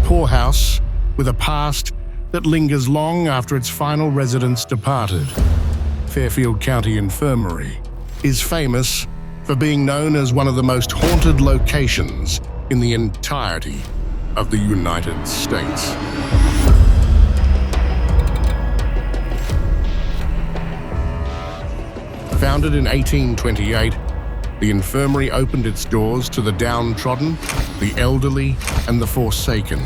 poorhouse with a past that lingers long after its final residents departed. Fairfield County Infirmary is famous for being known as one of the most haunted locations in the entirety of the United States. Founded in 1828, the infirmary opened its doors to the downtrodden, the elderly, and the forsaken.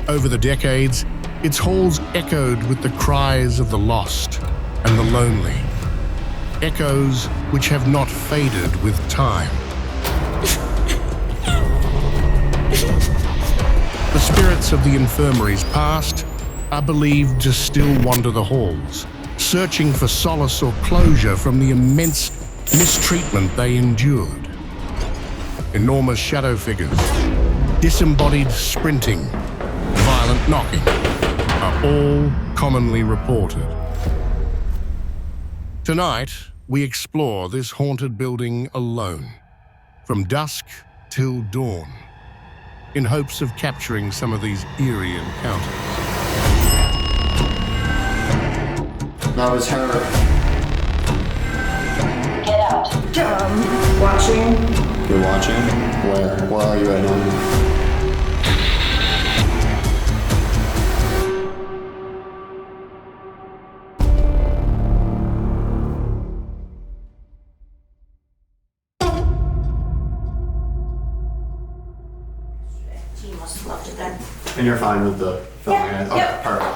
Over the decades, its halls echoed with the cries of the lost and the lonely, echoes which have not faded with time. The spirits of the infirmary's past are believed to still wander the halls, searching for solace or closure from the immense mistreatment they endured. Enormous shadow figures, disembodied sprinting, violent knocking are all commonly reported. Tonight, we explore this haunted building alone, from dusk till dawn, in hopes of capturing some of these eerie encounters. That was her. Get out. Watching. You're watching? Where are you right now? He must have left it then. And you're fine with the filming Yeah, it? Okay, yep. perfect.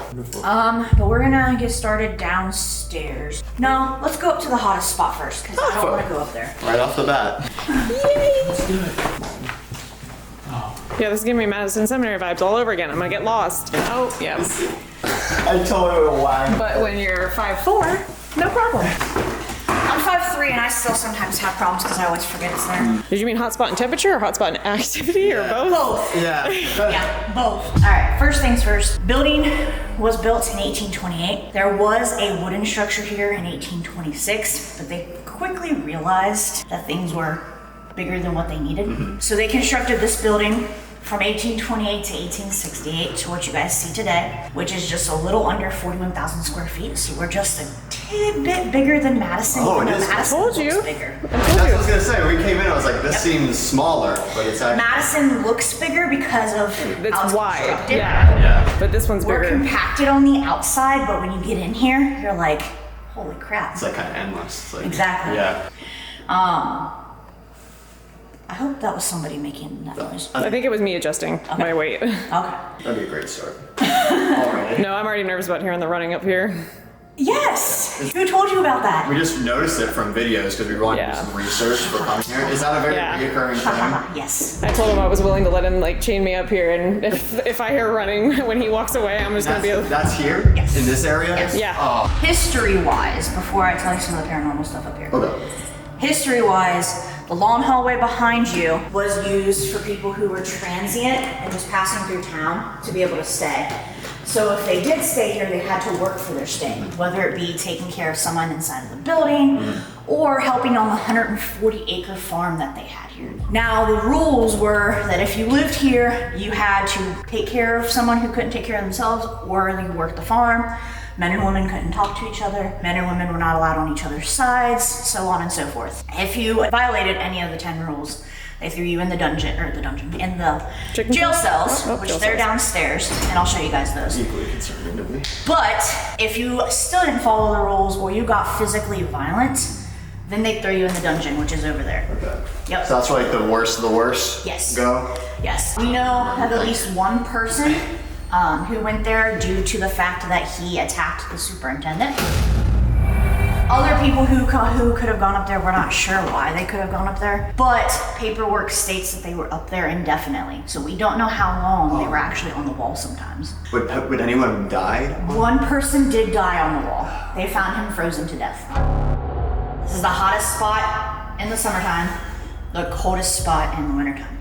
But we're gonna get started downstairs. No, let's go up to the hottest spot first, because I don't want to go up there. Right off the bat. Let's do it. Yeah, this is giving me Madison Seminary vibes all over again. I'm gonna get lost. Oh, yeah. I totally know why. But when you're 5'4", no problem. I'm 5'3", and I still sometimes have problems because I always forget it's there. Did you mean hotspot and temperature or hotspot and activity or both? Both. Yeah. Yeah, both. All right, first things first. Building was built in 1828. There was a wooden structure here in 1826, but they quickly realized that things were bigger than what they needed. So they constructed this building from 1828 to 1868 to what you guys see today, which is just a little under 41,000 square feet. So we're just a tidbit bigger than Madison. Oh, even it though is. Madison I told looks you. bigger. That's what I was gonna say. When we came in, I was like, this seems smaller, but it's actually. Madison looks bigger because of how It's wide. constructed. Yeah. But this one's We're bigger. compacted on the outside, but when you get in here, you're like, holy crap. It's like kind of endless. It's like, Exactly. Yeah. I hope that was somebody making that noise. I think it was me adjusting my weight. Okay. That'd be a great start. Already. No, I'm already nervous about hearing the running up here. Yes! Who told you about that? We just noticed it from videos because we wanted to do some research for coming here. Is that a very reoccurring thing? Yes. I told him I was willing to let him like chain me up here, and if I hear running when he walks away, I'm just gonna be. That's here? Yes. In this area? Yes. Yeah. Oh. History-wise, before I tell you some of the paranormal stuff up here. Okay. History-wise, the long hallway behind you was used for people who were transient and just passing through town to be able to stay. So if they did stay here, they had to work for their stay, whether it be taking care of someone inside of the building or helping on the 140-acre farm that they had here. Now, the rules were that if you lived here, you had to take care of someone who couldn't take care of themselves, or you worked the farm. Men and women couldn't talk to each other. Men and women were not allowed on each other's sides, so on and so forth. If you violated any of the 10 rules, they threw you in the dungeon, in the jail cells, which jail they're cells. downstairs, and I'll show you guys those. Equally concerning to me. But if you still didn't follow the rules or you got physically violent, then they throw you in the dungeon, which is over there. Okay. Yep. So that's like the worst of the worst? Yes. Go? Yes. We know of at least one person who went there due to the fact that he attacked the superintendent. Other people who could have gone up there, we're not sure why they could have gone up there, but paperwork states that they were up there indefinitely. So we don't know how long they were actually on the wall sometimes. Would anyone die? One person did die on the wall. They found him frozen to death. This is the hottest spot in the summertime, the coldest spot in the wintertime.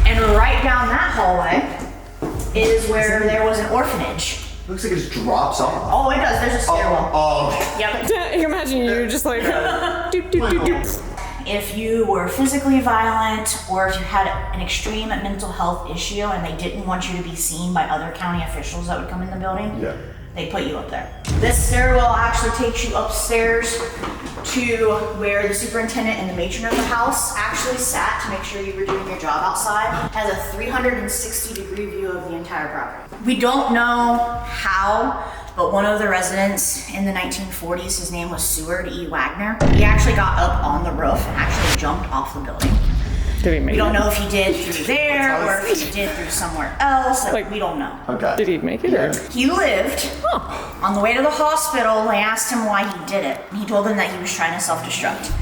And right down that hallway is where there was an orphanage. Looks like it just drops off. Oh, it does. There's a stairwell. Oh. Yep. You imagine you just like doop, doop, doop, doop. if you were physically violent or if you had an extreme mental health issue and they didn't want you to be seen by other county officials that would come in the building, they put you up there. This stairwell actually takes you upstairs to where the superintendent and the matron of the house actually sat to make sure you were doing your job outside. It has a 360-degree view of the entire property. We don't know how, but one of the residents in the 1940s, his name was Seward E. Wagner. He actually got up on the roof and actually jumped off the building. Did he make it? We don't know if he did through there or if he did through somewhere else. Like, we don't know. Okay. Did he make it? Or? He lived. On the way to the hospital, they asked him why he did it. He told them that he was trying to self-destruct.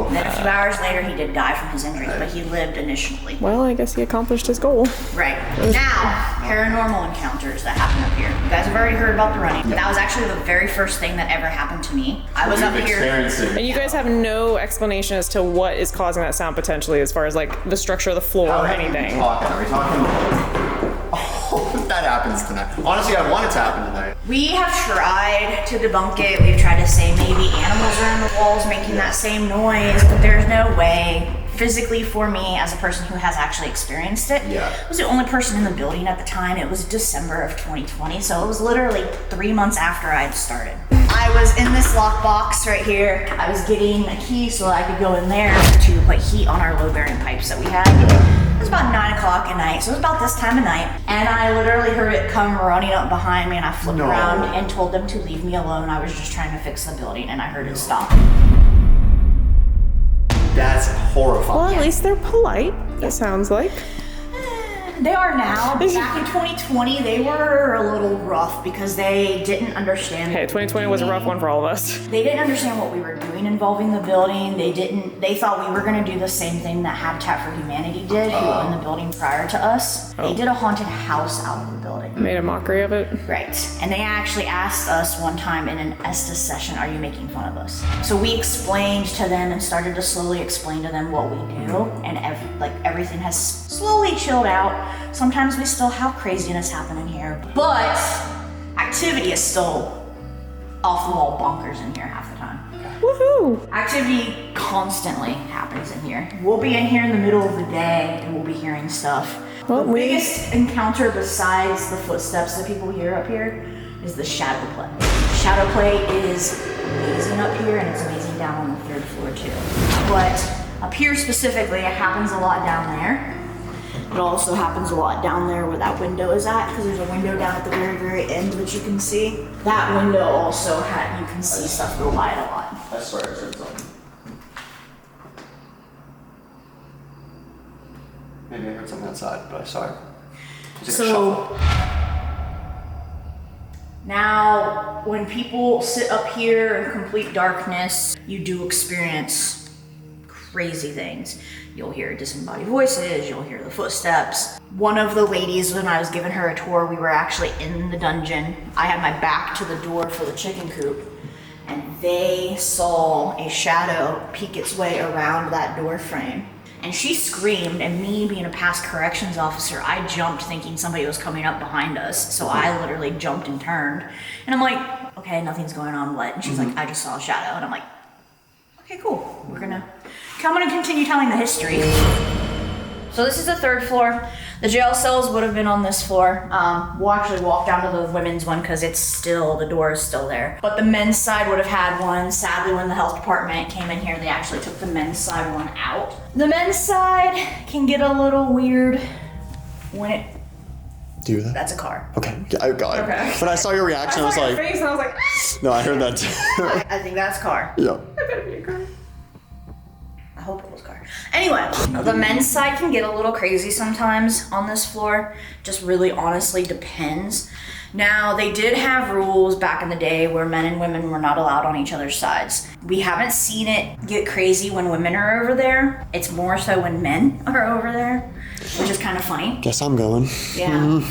And then a few hours later, he did die from his injuries, but he lived initially. Well, I guess he accomplished his goal. Right. Now, paranormal encounters that happen up here. You guys have already heard about the running. That was actually the very first thing that ever happened to me. I was up here. And you guys have no explanation as to what is causing that sound potentially, as far as like the structure of the floor or anything. Are we talking? Oh, that happens tonight. Honestly, I want it to happen tonight. We have tried to debunk it. We've tried to say maybe animals are in the walls making that same noise, but there's no way. Physically, for me, as a person who has actually experienced it, I was the only person in the building at the time. It was December of 2020, so it was literally 3 months after I had started. I was in this lockbox right here. I was getting a key so that I could go in there to put heat on our low-bearing pipes that we had. It was about 9 o'clock at night, so it was about this time of night. And I literally heard it come running up behind me, and I flipped around and told them to leave me alone. I was just trying to fix the building, and I heard it stop. That's horrifying. Well, at least they're polite, it sounds like. They are now. Back in 2020, they were a little rough because they didn't understand. Hey, 2020 was a rough one for all of us. They didn't understand what we were doing involving the building. They thought we were going to do the same thing that Habitat for Humanity did, who owned the building prior to us. They did a haunted house out of the building. Made a mockery of it. Right. And they actually asked us one time in an Estes session, are you making fun of us? So we explained to them and started to slowly explain to them what we do. And everything has slowly chilled out. Sometimes we still have craziness happening here, but activity is still off the wall bonkers in here half the time. Woohoo! Activity constantly happens in here. We'll be in here in the middle of the day and we'll be hearing stuff. Well, the biggest encounter besides the footsteps that people hear up here is the shadow play. Shadow play is amazing up here and it's amazing down on the 3rd floor too. But up here specifically, it happens a lot down there. It also happens a lot down there where that window is at, because there's a window down at the very, very end that you can see. That window also you can see stuff go by it a lot. I swear I heard something. Maybe I heard something outside, but I saw it. So now, when people sit up here in complete darkness, you do experience crazy things. You'll hear disembodied voices, you'll hear the footsteps. One of the ladies, when I was giving her a tour, we were actually in the dungeon. I had my back to the door for the chicken coop, and they saw a shadow peek its way around that door frame. And she screamed, and me being a past corrections officer, I jumped thinking somebody was coming up behind us. So I literally jumped and turned. And I'm like, okay, nothing's going on, what? And she's like, I just saw a shadow. And I'm like, okay, cool. I'm gonna continue telling the history. So this is the 3rd floor. The jail cells would have been on this floor. We'll actually walk down to the women's one because the door is still there. But the men's side would have had one. Sadly, when the health department came in here, they actually took the men's side one out. The men's side can get a little weird when it... Do that? That's a car. Okay, I got it. Okay. When I saw your reaction, I was like... Face and I was like, No, I heard that too. I think that's a car. Yeah. I better be a car. I hope it was a car. Anyway, the men's side can get a little crazy sometimes on this floor. Just really honestly depends. Now, they did have rules back in the day where men and women were not allowed on each other's sides. We haven't seen it get crazy when women are over there. It's more so when men are over there, which is kind of funny. Guess I'm going. Yeah.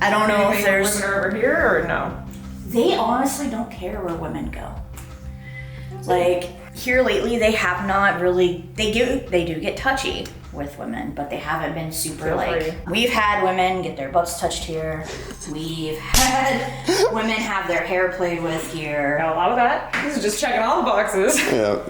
I don't know if there's... Women are over here or no? They honestly don't care where women go. Like, here lately, they have not really... They do get touchy. with women, but they haven't been super Feel like, free. we've had women get their butts touched here. We've had women have their hair played with here. Got a lot of that. This is just checking all the boxes. Yeah.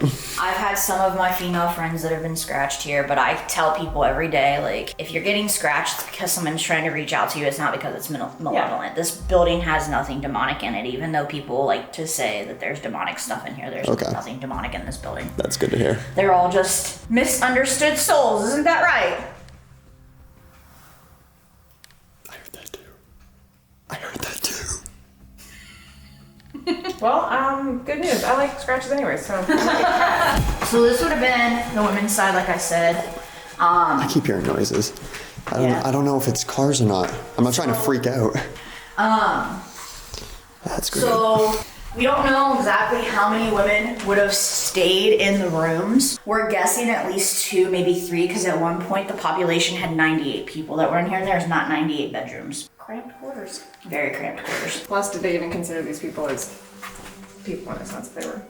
I've had some of my female friends that have been scratched here, but I tell people every day, like, if you're getting scratched, it's because someone's trying to reach out to you. It's not because it's malevolent. This building has nothing demonic in it, even though people like to say that there's demonic stuff in here. There's nothing demonic in this building. That's good to hear. They're all just misunderstood souls, isn't that right? I heard that too. I heard that too. Well, good news. I like scratches anyway, so. So this would have been the women's side, like I said. I keep hearing noises. I don't know if it's cars or not. I'm not trying to freak out. That's great. So we don't know exactly how many women would have stayed in the rooms. We're guessing at least 2, maybe 3, because at one point the population had 98 people that were in here, and there's not 98 bedrooms. Cramped quarters. Very cramped quarters. Plus, did they even consider these people as people in the sense that they were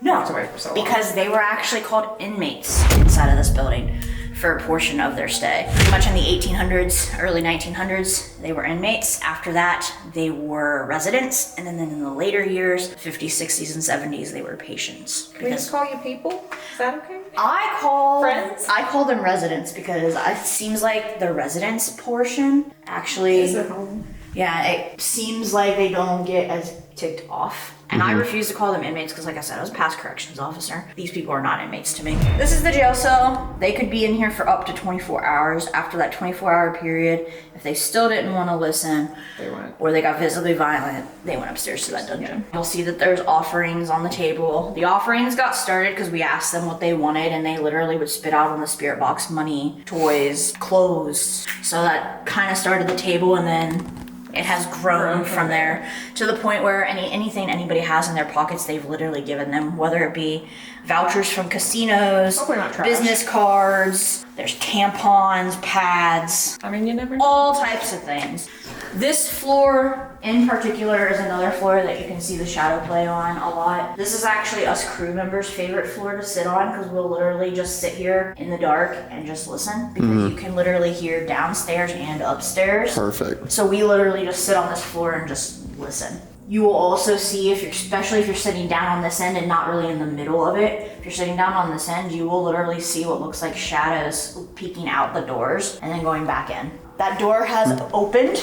No, locked away for so long? because they were actually called inmates inside of this building for a portion of their stay. Pretty much in the 1800s, early 1900s, they were inmates. After that, they were residents. And then in the later years, 50s, 60s, and 70s, they were patients. Can we just call you people? Is that okay? I call Friends? I call them residents because it seems like the residence portion actually, Is it home? yeah, it seems like they don't get as ticked off. And I refuse to call them inmates because, like I said, I was a past corrections officer. These people are not inmates to me. This is the jail cell. They could be in here for up to 24 hours. After that 24-hour period, if they still didn't want to listen, They went. or they got physically violent, they went upstairs to that dungeon. You'll see that there's offerings on the table. The offerings got started because we asked them what they wanted, and they literally would spit out on the spirit box money, toys, clothes. So that kind of started the table, and then it has grown from there to the point where anything anybody has in their pockets, they've literally given them, whether it be vouchers from casinos, Hopefully not trash. business cards, there's tampons, pads, I mean, you never know. all types of things. This floor in particular is another floor that you can see the shadow play on a lot. This is actually us crew members' favorite floor to sit on because we'll literally just sit here in the dark and just listen because you can literally hear downstairs and upstairs. Perfect. So we literally just sit on this floor and just listen. You will also see, especially if you're sitting down on this end and not really in the middle of it, if you're sitting down on this end, you will literally see what looks like shadows peeking out the doors and then going back in. That door has opened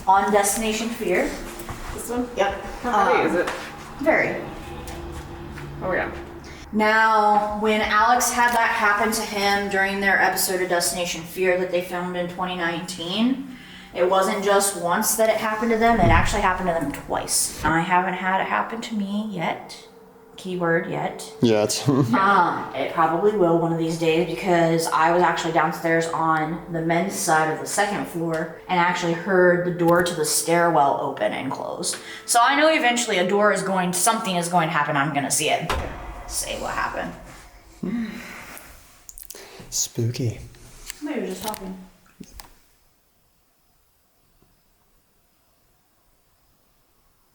on Destination Fear. This one? Yep. How heavy is it? Very. Oh, yeah. Now, when Alex had that happen to him during their episode of Destination Fear that they filmed in 2019, it wasn't just once that it happened to them, it actually happened to them twice. I haven't had it happen to me yet. Keyword yet. Yeah, it's It probably will one of these days because I was actually downstairs on the men's side of the second floor and actually heard the door to the stairwell open and close. So I know eventually something is going to happen. I'm going to see it. Say what happened. spooky. Maybe we're just talking.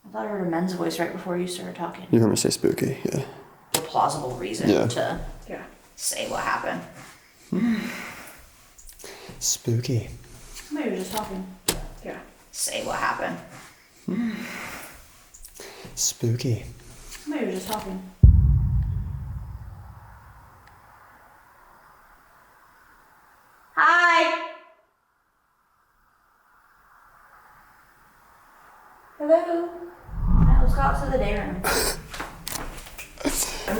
I thought I heard a men's voice right before you started talking. You heard me say spooky, yeah. A plausible reason Yeah. to Yeah. say what happened. Spooky. Maybe we're just talking. Yeah. Say what happened. Spooky. Maybe we're just talking. Hi. Hello. Now let's go out to the day room.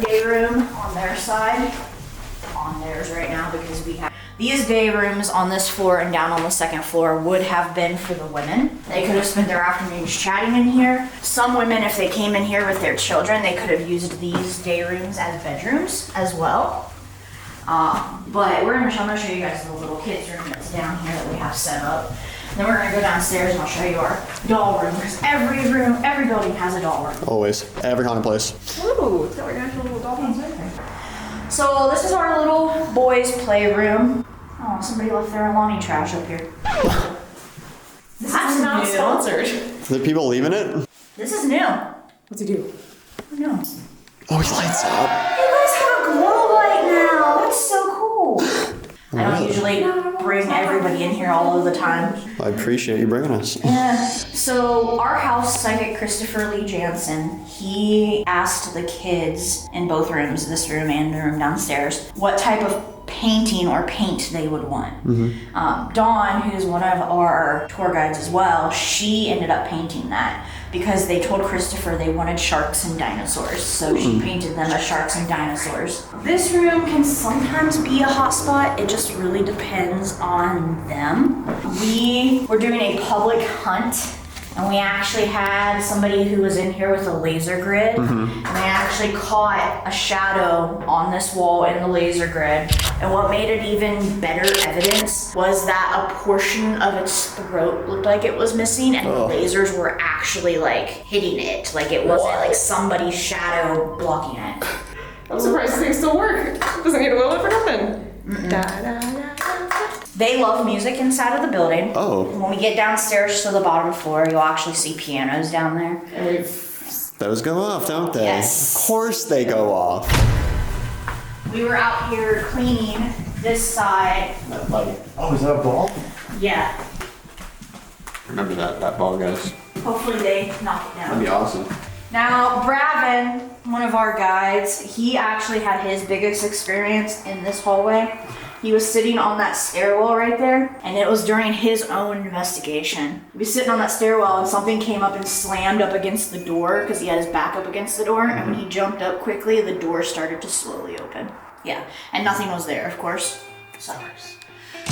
Day room on their side. On theirs right now because we have these day rooms on this floor and down on the second floor would have been for the women. They could have spent their afternoons chatting in here. Some women, if they came in here with their children, they could have used these day rooms as bedrooms as well. But I'm gonna show you guys the little kids room that's down here that we have set up. Then we're gonna go downstairs and I'll show you our doll room because every building has a doll room. Always. Every haunted place. Ooh, it's got like actual little dolphins in there. So this is our little boys' playroom. Oh, somebody left their Alani trash up here. This is Not new. sponsored. Are people leaving it? This is new. What's he do? Who knows? Oh, he lights up. You guys have a glow light now. That's so cool. bring everybody in here all of the time. I appreciate you bringing us. So our house psychic Christopher Lee Jansen, he asked the kids in both rooms, this room and the room downstairs, what type of painting or paint they would want. Dawn, who's one of our tour guides as well, she ended up painting that because they told Christopher they wanted sharks and dinosaurs, so she painted them as sharks and dinosaurs. This room can sometimes be a hot spot. It just really depends on them. We were doing a public hunt, and we actually had somebody who was in here with a laser grid, and they actually caught a shadow on this wall in the laser grid. And what made it even better evidence was that a portion of its throat looked like it was missing, and the lasers were actually like hitting it. Like it wasn't like somebody's shadow blocking it. I'm surprised this thing still works. Doesn't need a wheel for nothing. Da, da, da, da. They love music inside of the building. Oh. When we get downstairs to the bottom floor, you'll actually see pianos down there. And Those go off, don't they? Yes. Of course they go off. We were out here cleaning this side. That light. Oh, is that a ball? Yeah. Remember that ball, guys. Hopefully they knock it down. That'd be awesome. Now, Bravin, one of our guides, he actually had his biggest experience in this hallway. He was sitting on that stairwell right there, and it was during his own investigation. He was sitting on that stairwell, and something came up and slammed up against the door because he had his back up against the door, and when he jumped up quickly, the door started to slowly open. Yeah, and nothing was there, of course. So,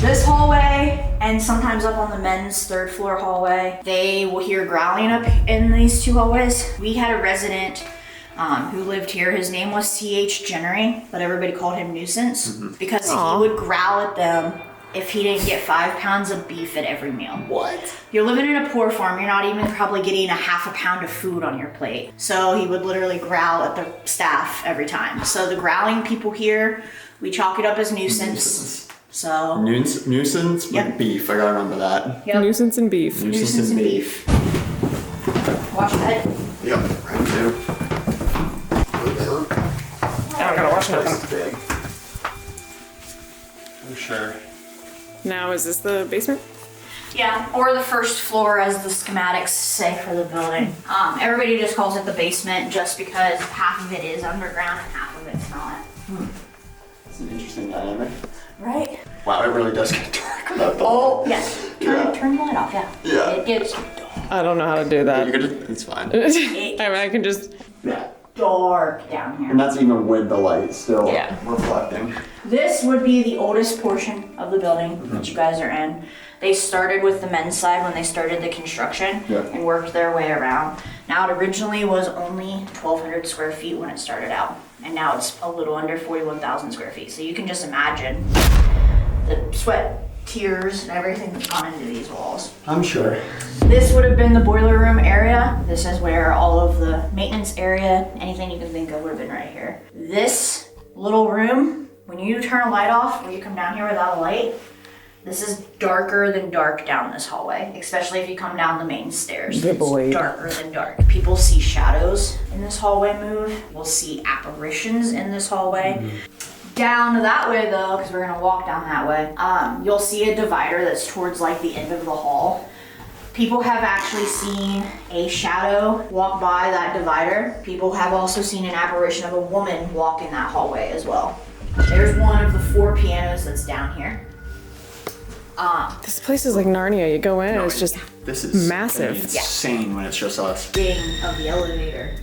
this hallway, and sometimes up on the men's third floor hallway, they will hear growling up in these two hallways. We had a resident who lived here. His name was C.H. Jennery, but everybody called him Nuisance because he would growl at them if he didn't get 5 pounds of beef at every meal. What? You're living in a poor farm, you're not even probably getting a half a pound of food on your plate. So he would literally growl at the staff every time. So the growling people here, we chalk it up as nuisance. So Nuisance with beef. I gotta remember that. yep. Nuisance and beef. Nuisance and beef. Watch that. Yep, round 2. I gotta watch nothing. Big. For sure. Now, is this the basement? Yeah, or the first floor as the schematics say for the building. Everybody just calls it the basement just because half of it is underground and half of it's not. It's an interesting dynamic. Right? Wow, it really does get dark without the Oh, light. yes. Yeah. Turn the light off, yeah. Yeah. It gets I don't know how to do that. You could just, it's fine. I mean, I can just. Yeah. dark down here. And that's even with the light still Yeah. reflecting. This would be the oldest portion of the building that you guys are in. They started with the men's side when they started the construction and worked their way around. Now it originally was only 1,200 square feet when it started out. And now it's a little under 41,000 square feet. So you can just imagine the sweat, tears, and everything that's gone into these walls. I'm sure. This would have been the boiler room area. This is where all of the maintenance area, anything you can think of would have been right here. This little room, when you turn a light off, when you come down here without a light, this is darker than dark down this hallway, especially if you come down the main stairs. Good boy. It's darker than dark. People see shadows in this hallway move. We'll see apparitions in this hallway. Down that way though, because we're gonna walk down that way, you'll see a divider that's towards like the end of the hall. People have actually seen a shadow walk by that divider. People have also seen an apparition of a woman walk in that hallway as well. There's one of the 4 pianos that's down here. This place is like Narnia. You go in, and it's just This is massive. insane when it's just us. Ding of the elevator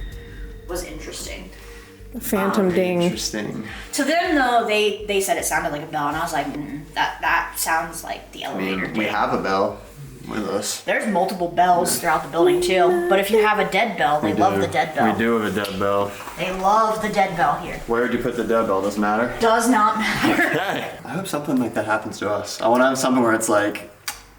was interesting. a phantom ding. Interesting. To them though, they said it sounded like a bell, and I was like, that sounds like the I elevator mean, we ding. have a bell with us. There's multiple bells throughout the building too, but if you have a dead bell, they love the dead bell. We do have a dead bell. They love the dead bell here. Where would you put the dead bell? Doesn't matter. Does not matter. Okay. I hope something like that happens to us. I want to have something where it's like,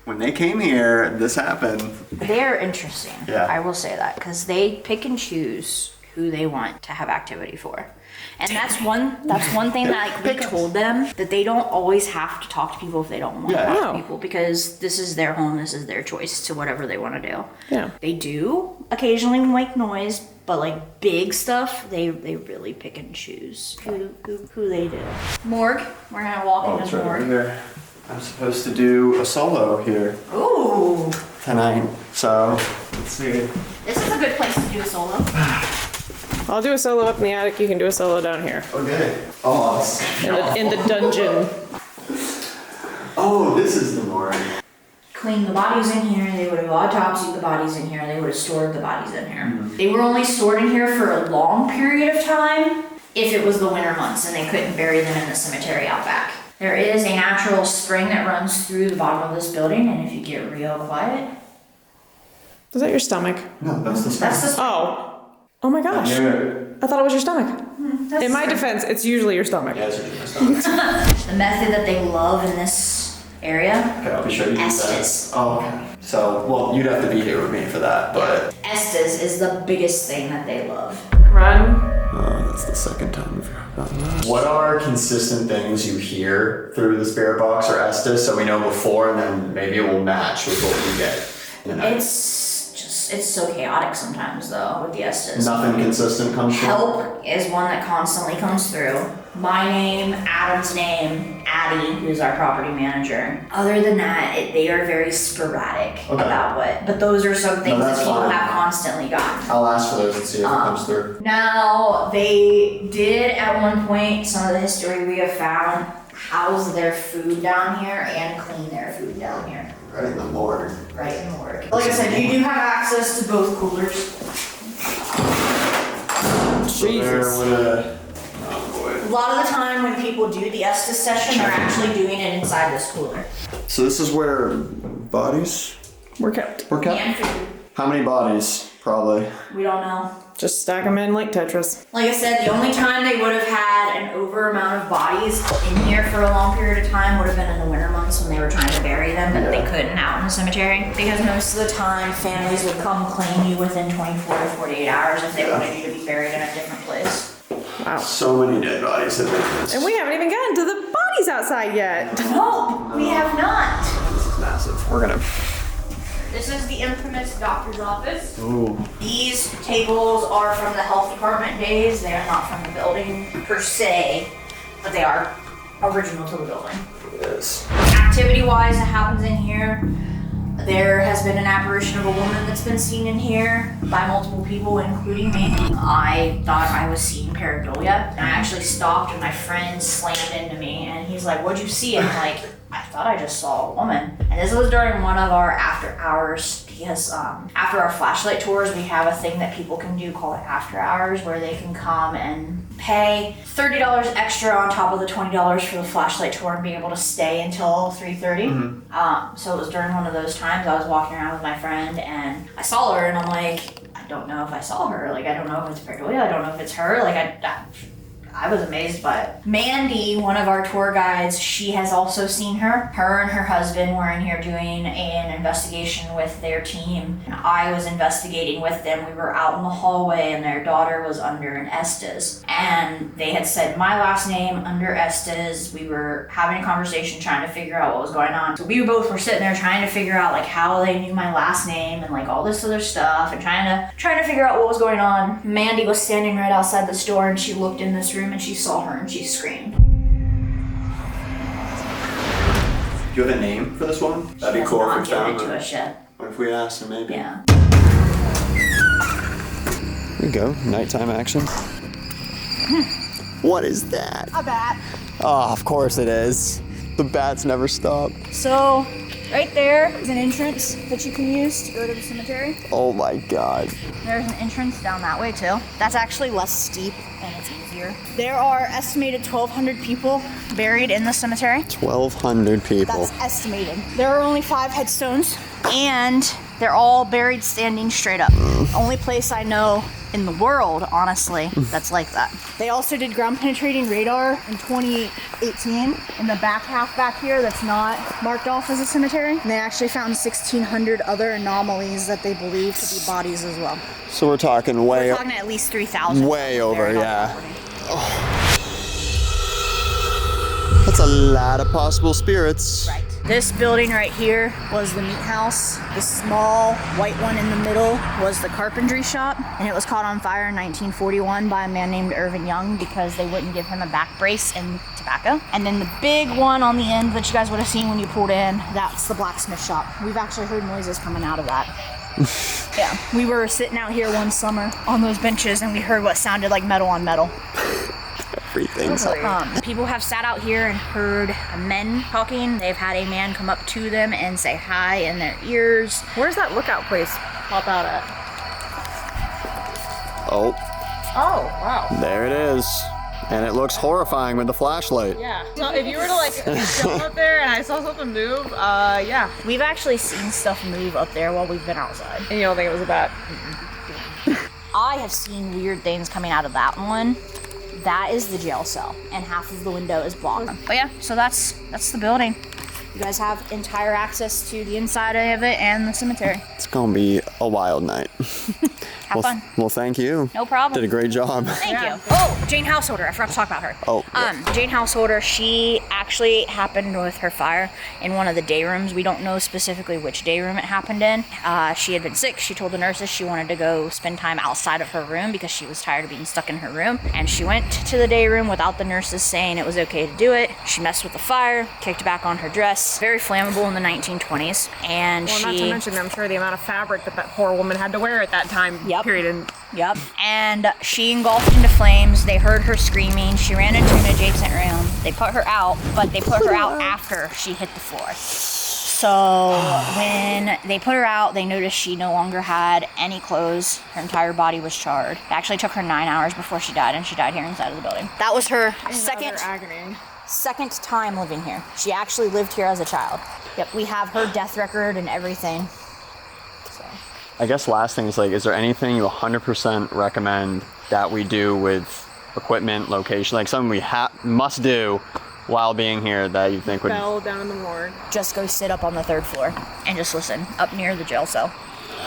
when they came here, this happened. They're interesting. Yeah. I will say that because they pick and choose who they want to have activity for. And that's one thing that like, we told them, that they don't always have to talk to people if they don't want to Yeah. talk No. to people, because this is their home, this is their choice to whatever they want to do. Yeah. They do occasionally make noise, but like big stuff, they really pick and choose who they do. Morgue. We're gonna walk in this morgue. here. I'm supposed to do a solo here Ooh. tonight, so let's see. This is a good place to do a solo. I'll do a solo up in the attic. You can do a solo down here. Okay. Oh, In the dungeon. oh, this is the morgue. Cleaned the bodies in here, they would have autopsied the bodies in here, they would have stored the bodies in here. They were only stored in here for a long period of time if it was the winter months and they couldn't bury them in the cemetery out back. There is a natural spring that runs through the bottom of this building, and if you get real quiet. Is that your stomach? No, that's the That's the spring. Oh my gosh. I thought it was your stomach. That's In my the defense, it's usually your stomach. Yeah, it's my stomach. The method that they love in this area. Okay, I'll be sure to use that. Estes. Oh, okay. So, well, you'd have to be here with me for that, but... Estes is the biggest thing that they love. Run. Oh, that's the second time we've heard about that. What are consistent things you hear through the spirit box or Estes so we know before, and then maybe it will match with what we get in the night? It's so chaotic sometimes though with the Estes. Nothing consistent comes through? Help is one that constantly comes through. My name, Adam's name, Addie, who's our property manager. Other than that, they are very sporadic about what, but those are some things that people have constantly gotten. I'll ask for those and see if it comes through. Now, they did at one point, some of the history we have found, house their food down here and clean their food down here. Right in the morgue. Right in the morgue. Like I said, you do have access to both coolers. Jesus. Oh boy. A lot of the time when people do the Estes session, they're actually doing it inside this cooler. So this is where bodies We're kept. were kept? And food. How many bodies? Probably. We don't know. Just stack them in like Tetris. Like I said, the only time they would have had an over amount of bodies in here for a long period of time would have been in the winter months when they were trying to bury them, but they couldn't out in the cemetery. Because most of the time, families would come claim you within 24 to 48 hours if they wanted you to be buried in a different place. Wow. So many dead bodies have been missed. And we haven't even gotten to the bodies outside yet. No, we have not. This is massive. We're gonna... This is the infamous doctor's office. Ooh. These tables are from the health department days. They are not from the building per se, but they are original to the building. Yes. Activity-wise, it happens in here. There has been an apparition of a woman that's been seen in here by multiple people, including me. I thought I was seeing pareidolia, and I actually stopped and my friend slammed into me, and he's like, "What'd you see?" And I'm like, "I thought I just saw a woman." And this was during one of our after hours, because after our flashlight tours, we have a thing that people can do called after hours, where they can come and pay $30 extra on top of the $20 for the flashlight tour and be able to stay until 3:30. So it was during one of those times I was walking around with my friend and I saw her and I'm like, I don't know if I saw her. Like, I don't know if it's pareidolia. I don't know if it's her. Like, I was amazed by it. Mandy, one of our tour guides, she has also seen her. Her and her husband were in here doing an investigation with their team. And I was investigating with them. We were out in the hallway and their daughter was under an Estes. And they had said my last name under Estes. We were having a conversation trying to figure out what was going on. So we both were sitting there trying to figure out like how they knew my last name and like all this other stuff and trying to figure out what was going on. Mandy was standing right outside this door and she looked in this room and she saw her and she screamed. Do you have a name for this woman? That'd be cool if we found her. What if we asked her maybe? Yeah. Here we go. Nighttime action. What is that? A bat. Oh, of course it is. The bats never stop. So, right there is an entrance that you can use to go to the cemetery. Oh my god. There's an entrance down that way too. That's actually less steep and it's easier. There are estimated 1,200 people buried in the cemetery. 1,200 people. That's estimated. There are only 5 headstones and they're all buried standing straight up. Only place I know in the world, honestly, that's like that. They also did ground penetrating radar in 2018 in the back half back here that's not marked off as a cemetery. And they actually found 1,600 other anomalies that they believe to be bodies as well. So we're talking way We're talking at least 3,000. way over, yeah. Oh. That's a lot of possible spirits. Right. This building right here was the meat house. The small white one in the middle was the carpentry shop, and it was caught on fire in 1941 by a man named Irvin Young because they wouldn't give him a back brace and tobacco. And then the big one on the end that you guys would have seen when you pulled in, that's the blacksmith shop. We've actually heard noises coming out of that. Yeah, we were sitting out here one summer on those benches and we heard what sounded like metal on metal. Everything's People have sat out here and heard men talking. They've had a man come up to them and say hi in their ears. Where's that lookout place pop out at? Oh, Oh, wow. there it is. And it looks horrifying with the flashlight. Yeah. So if you were to like jump up there and I saw something move, yeah. We've actually seen stuff move up there while we've been outside. And you don't think it was a bat? I have seen weird things coming out of that one. That is the jail cell, and half of the window is blocked. But yeah, so that's the building. You guys have entire access to the inside of it and the cemetery. It's gonna be a wild night. Have fun. Well, thank you. No problem. Did a great job. Thank you. Oh, Jane Householder. I forgot to talk about her. Oh, yeah. Jane Householder, she actually happened with her fire in one of the day rooms. We don't know specifically which day room it happened in. She had been sick. She told the nurses she wanted to go spend time outside of her room because she was tired of being stuck in her room. And she went to the day room without the nurses saying it was okay to do it. She messed with the fire, kicked back on her dress. Very flammable in the 1920s. And well, not to mention, I'm sure the amount of fabric that poor woman had to wear at that time. Yep. Period. Yep. And she engulfed into flames. They heard her screaming. She ran into an adjacent room. They put her out, but they put her out after she hit the floor. So when they put her out, they noticed she no longer had any clothes. Her entire body was charred. It actually took her 9 hours before she died, and she died here inside of the building. That was her second time living here. She actually lived here as a child. Yep, we have her death record and everything. I guess last thing is like, is there anything you 100% recommend that we do with equipment, location, like something we must do while being here that you think would... Fell down in the morgue. Just go sit up on the 3rd floor and just listen up near the jail cell.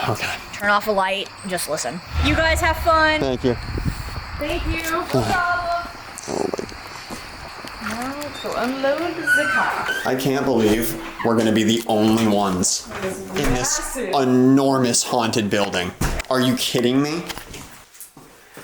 Okay. Turn off a light, just listen. You guys have fun. Thank you. Thank you. No problem. Oh my God. Now to unload the car. I can't believe we're gonna be the only ones in this enormous haunted building. Are you kidding me?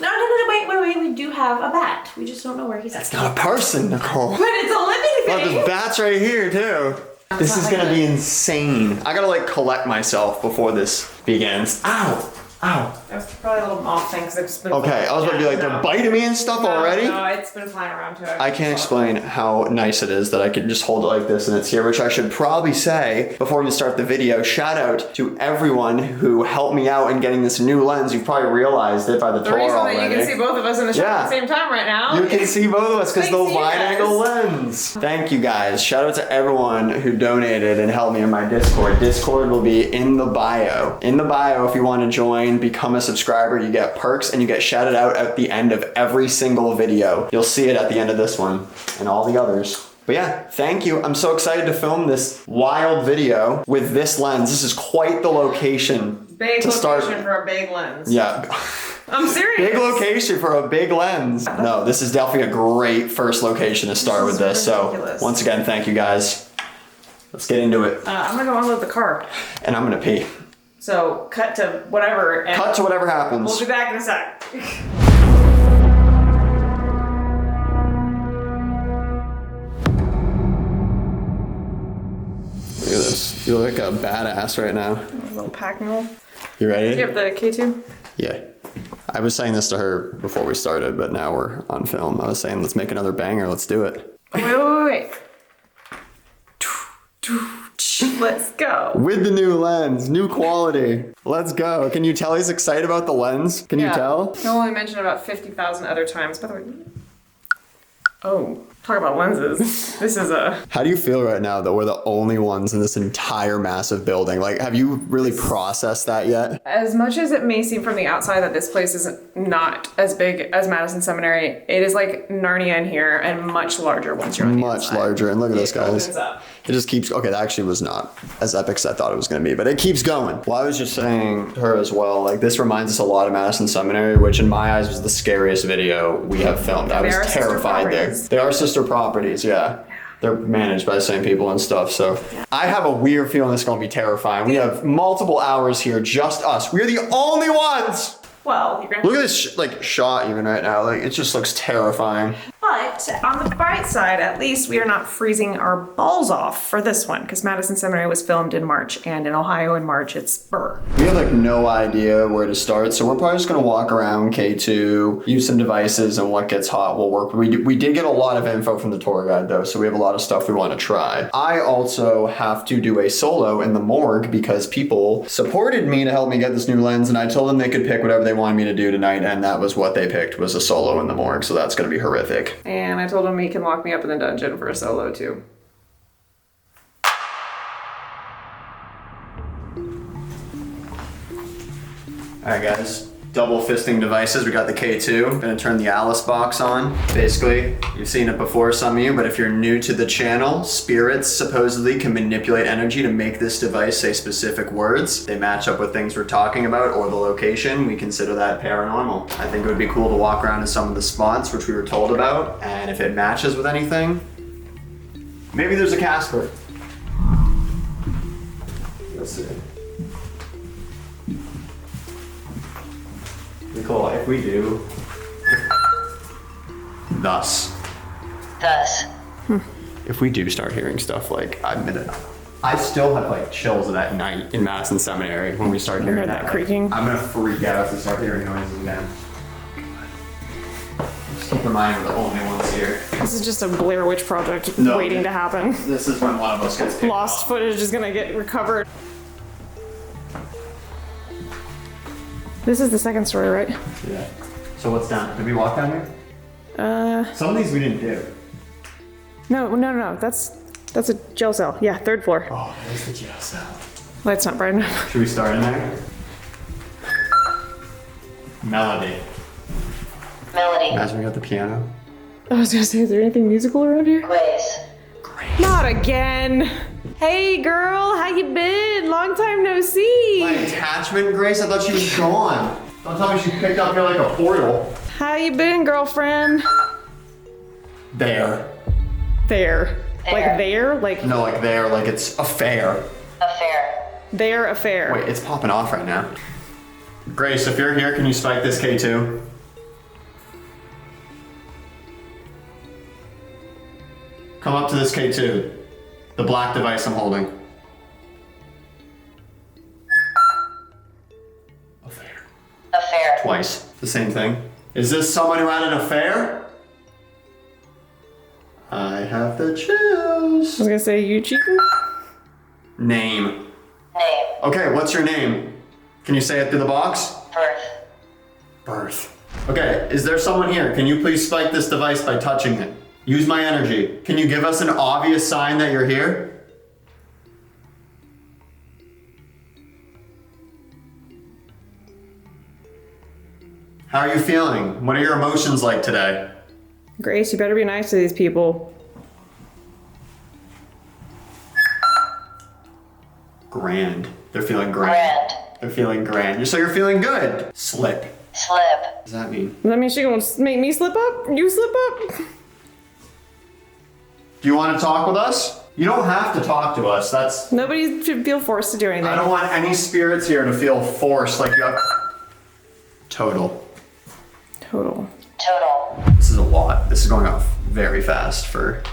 No, wait, we do have a bat. We just don't know where he's at. It's not a person, Nicole. But it's a living Well, thing. there's bats right here too. This is gonna be insane. I gotta like collect myself before this begins. Ow! Ow. That's probably a little off thing because it's been. Okay, I was about to be like, they're biting me and stuff already? No, it's been flying around too. I can't explain how nice it is that I can just hold it like this and it's here, which I should probably say before we start the video. Shout out to everyone who helped me out in getting this new lens. You've probably realized it by the tour reason already. that you can see both of us in the shot at the same time right now. You can see both of us because the Thanks to you wide guys. angle lens. Thank you guys. Shout out to everyone who donated and helped me in my Discord. Discord will be in the bio. In the bio, if you want to join, become a subscriber. You get perks and you get shouted out at the end of every single video. You'll see it at the end of this one and all the others. But yeah, thank you. I'm so excited to film this wild video with this lens. This is quite the location. Big to location start. for a big lens. Yeah. I'm serious. Big location for a big lens. No, this is definitely a great first location to start with this. ridiculous. So once again, thank you guys. Let's get into it. I'm gonna go unload the car. And I'm gonna pee. So cut to whatever. And Cut to whatever happens. We'll be back in a sec. Look at this. You look like a badass right now. A little pack mule. You ready? Do you have the K2? Yeah. I was saying this to her before we started, but now we're on film. I was saying, let's make another banger. Let's do it. Wait. Let's go. With the new lens, new quality. Let's go. Can you tell he's excited about the lens? Can you tell? He'll only mention about 50,000 other times. By the way. Oh, talk about lenses. This is a... How do you feel right now that we're the only ones in this entire massive building? Like, have you really processed that yet? As much as it may seem from the outside that this place is not as big as Madison Seminary, it is like Narnia in here and much larger once you're on the Much inside. larger. And look at this, It guys. opens up. It just keeps, okay, that actually was not as epic as I thought it was going to be, but it keeps going. Well, I was just saying to her as well, like, this reminds us a lot of Madison Seminary, which in my eyes was the scariest video we have filmed. I was are sister terrified there. properties. They are sister properties, yeah. They're managed by the same people and stuff, so. I have a weird feeling this is gonna be terrifying. We have multiple hours here, just us. We're the only ones! Well, you're gonna Look at this shot even right now. Like, it just looks terrifying. But on the bright side, at least we are not freezing our balls off for this one, because Madison Seminary was filmed in March, and in Ohio in March, it's burr. We have like no idea where to start, so we're probably just gonna walk around K2, use some devices, and what gets hot will work. We did get a lot of info from the tour guide though, so we have a lot of stuff we want to try. I also have to do a solo in the morgue because people supported me to help me get this new lens, and I told them they could pick whatever they wanted me to do tonight, and that was what they picked, was a solo in the morgue, so that's gonna be horrific. And I told him he can lock me up in the dungeon for a solo too. Alright guys, double fisting devices. We got the K2. Gonna turn the Alice box on. Basically, you've seen it before, some of you, but if you're new to the channel, spirits supposedly can manipulate energy to make this device say specific words. They match up with things we're talking about or the location. We consider that paranormal. I think it would be cool to walk around in some of the spots which we were told about, and if it matches with anything, maybe there's a Casper. Let's see. Nicole, if we do, thus. If we do start hearing stuff like, I admit it, I still have like chills of that night in Madison Seminary when we start hearing that creaking? I'm gonna freak out if we start hearing noises again. Just keep in mind we're the only ones here. This is just a Blair Witch project No. waiting to happen. This is when one of us gets picked Lost up. footage is gonna get recovered. This is the second story, right? Yeah. So what's down? Did we walk down here? Some of these we didn't do. No. That's a jail cell. Yeah, third floor. Oh, there's the jail cell. Light's not bright enough. Should we start in there? Melody. Imagine we got the piano. I was gonna say, is there anything musical around here? Grace. Not again. Hey girl, how you been? Long time no see. My attachment, Grace? I thought she was gone. Don't tell me she picked up here like a portal. How you been, girlfriend? There. There. Like there? Like No, like there, like it's a fair. there affair. Wait, it's popping off right now. Grace, if you're here, can you spike this K2? Come up to this K2. The black device I'm holding. Affair. Twice. The same thing. Is this someone who had an affair? I have the chills. I was gonna say, you cheating? Name. Okay, what's your name? Can you say it through the box? Birth. Okay, is there someone here? Can you please spike this device by touching it? Use my energy. Can you give us an obvious sign that you're here? How are you feeling? What are your emotions like today? Grace, you better be nice to these people. Grand. They're feeling grand. They're feeling grand. So you're feeling good. Slip. What does that mean? Does that mean she gonna make me slip up? You slip up? Do you want to talk with us? You don't have to talk to us. That's... Nobody should feel forced to do anything. I don't want any spirits here to feel forced like you have... Total. This is a lot. This is going off very fast for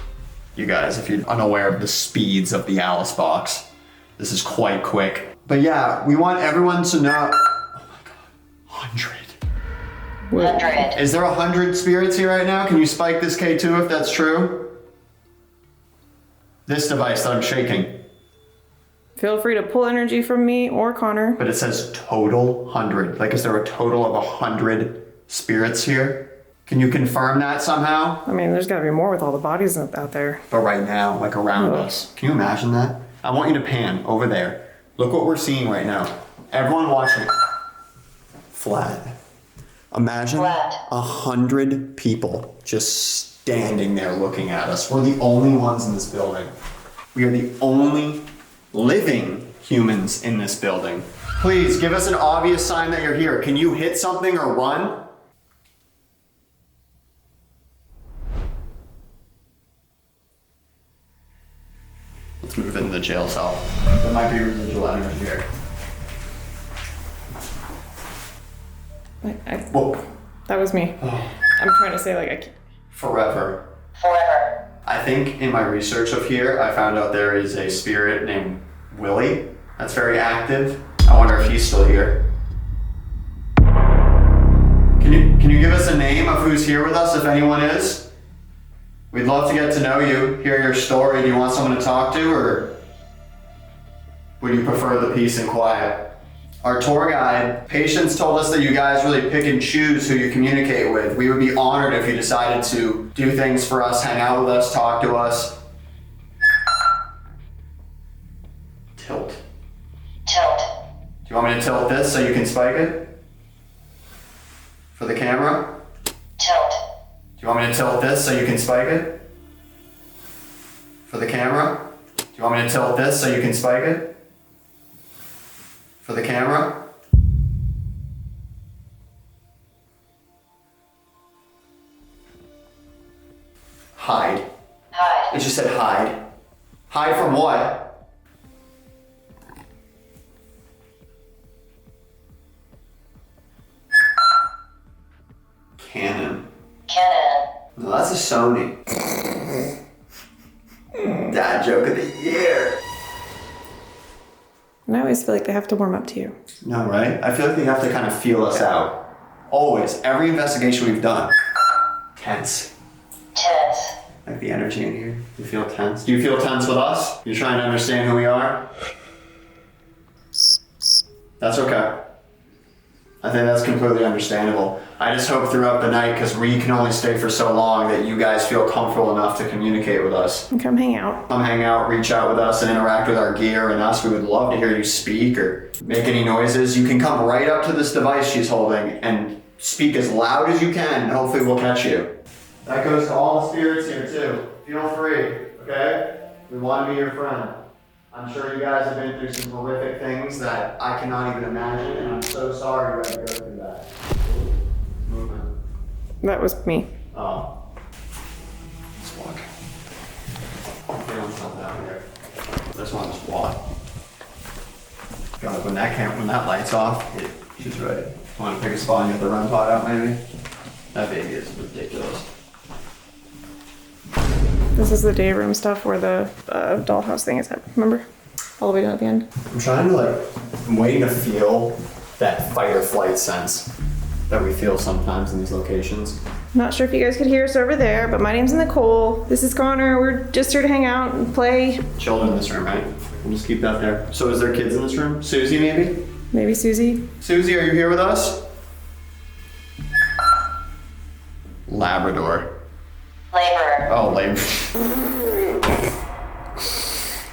you guys if you're unaware of the speeds of the Alice box. This is quite quick. But yeah, we want everyone to know... Oh my god. 100. Is there 100 spirits here right now? Can you spike this K2 if that's true? This device that I'm shaking. Feel free to pull energy from me or Connor. But it says total 100. Like, is there a total of 100 spirits here? Can you confirm that somehow? I mean, there's gotta be more with all the bodies out there. But right now, like around us. Can you imagine that? I want you to pan over there. Look what we're seeing right now. Everyone watching. Flat. Imagine 100 people just standing there looking at us. We're the only ones in this building. We are the only living humans in this building. Please give us an obvious sign that you're here. Can you hit something or run? Let's move into the jail cell. There might be residual energy here. Whoa. That was me. I'm trying to say like Forever. Forever. I think in my research of here, I found out there is a spirit named Willie that's very active. I wonder if he's still here. Can you give us a name of who's here with us, if anyone is? We'd love to get to know you, hear your story. Do you want someone to talk to, or would you prefer the peace and quiet? Our tour guide, Patience, told us that you guys really pick and choose who you communicate with. We would be honored if you decided to do things for us, hang out with us, talk to us. Tilt. Tilt. Do you want me to tilt this so you can spike it? For the camera? Tilt. Do you want me to tilt this so you can spike it? For the camera? Do you want me to tilt this so you can spike it? For the camera? Hide. Hide. It just said hide. Hide from what? Canon. Cannon. No, that's a Sony. Dad joke of the year. And I always feel like they have to warm up to you. No, right? I feel like they have to kind of feel us out. Always. Every investigation we've done. Tense. Tense. Like the energy in here. You feel tense? Do you feel tense with us? You're trying to understand who we are? That's okay. I think that's completely understandable. I just hope throughout the night, because we can only stay for so long, that you guys feel comfortable enough to communicate with us. And come hang out. Come hang out, reach out with us, and interact with our gear and us. We would love to hear you speak or make any noises. You can come right up to this device she's holding and speak as loud as you can, and hopefully we'll catch you. That goes to all the spirits here too. Feel free, okay? We want to be your friend. I'm sure you guys have been through some horrific things that I cannot even imagine, and I'm so sorry you had to go through that. Movement. That was me. Oh. Let's walk. We don't tell down here. This one just walk. God, when that light's off, she's right. Want to pick a spot and get the run pot out maybe? That baby is ridiculous. This is the day room stuff where the dollhouse thing is at. Remember? All the way down at the end. I'm trying to I'm waiting to feel that fight or flight sense that we feel sometimes in these locations. Not sure if you guys could hear us over there, but my name's Nicole. This is Connor. We're just here to hang out and play. Children in this room, right? We'll just keep that there. So is there kids in this room? Susie maybe? Maybe Susie. Susie, are you here with us? Labrador. Laborer. Oh, labor.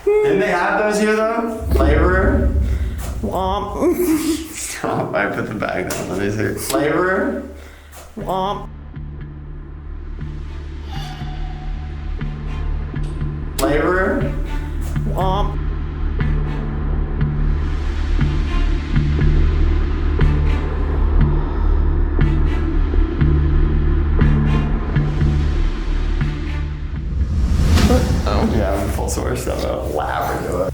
Didn't they have those here though? Laborer? Womp. Stop, I put the bag down. Let me see. Laborer? Womp. Laborer? Womp. Oh. Yeah, I'm full source of a Labrador.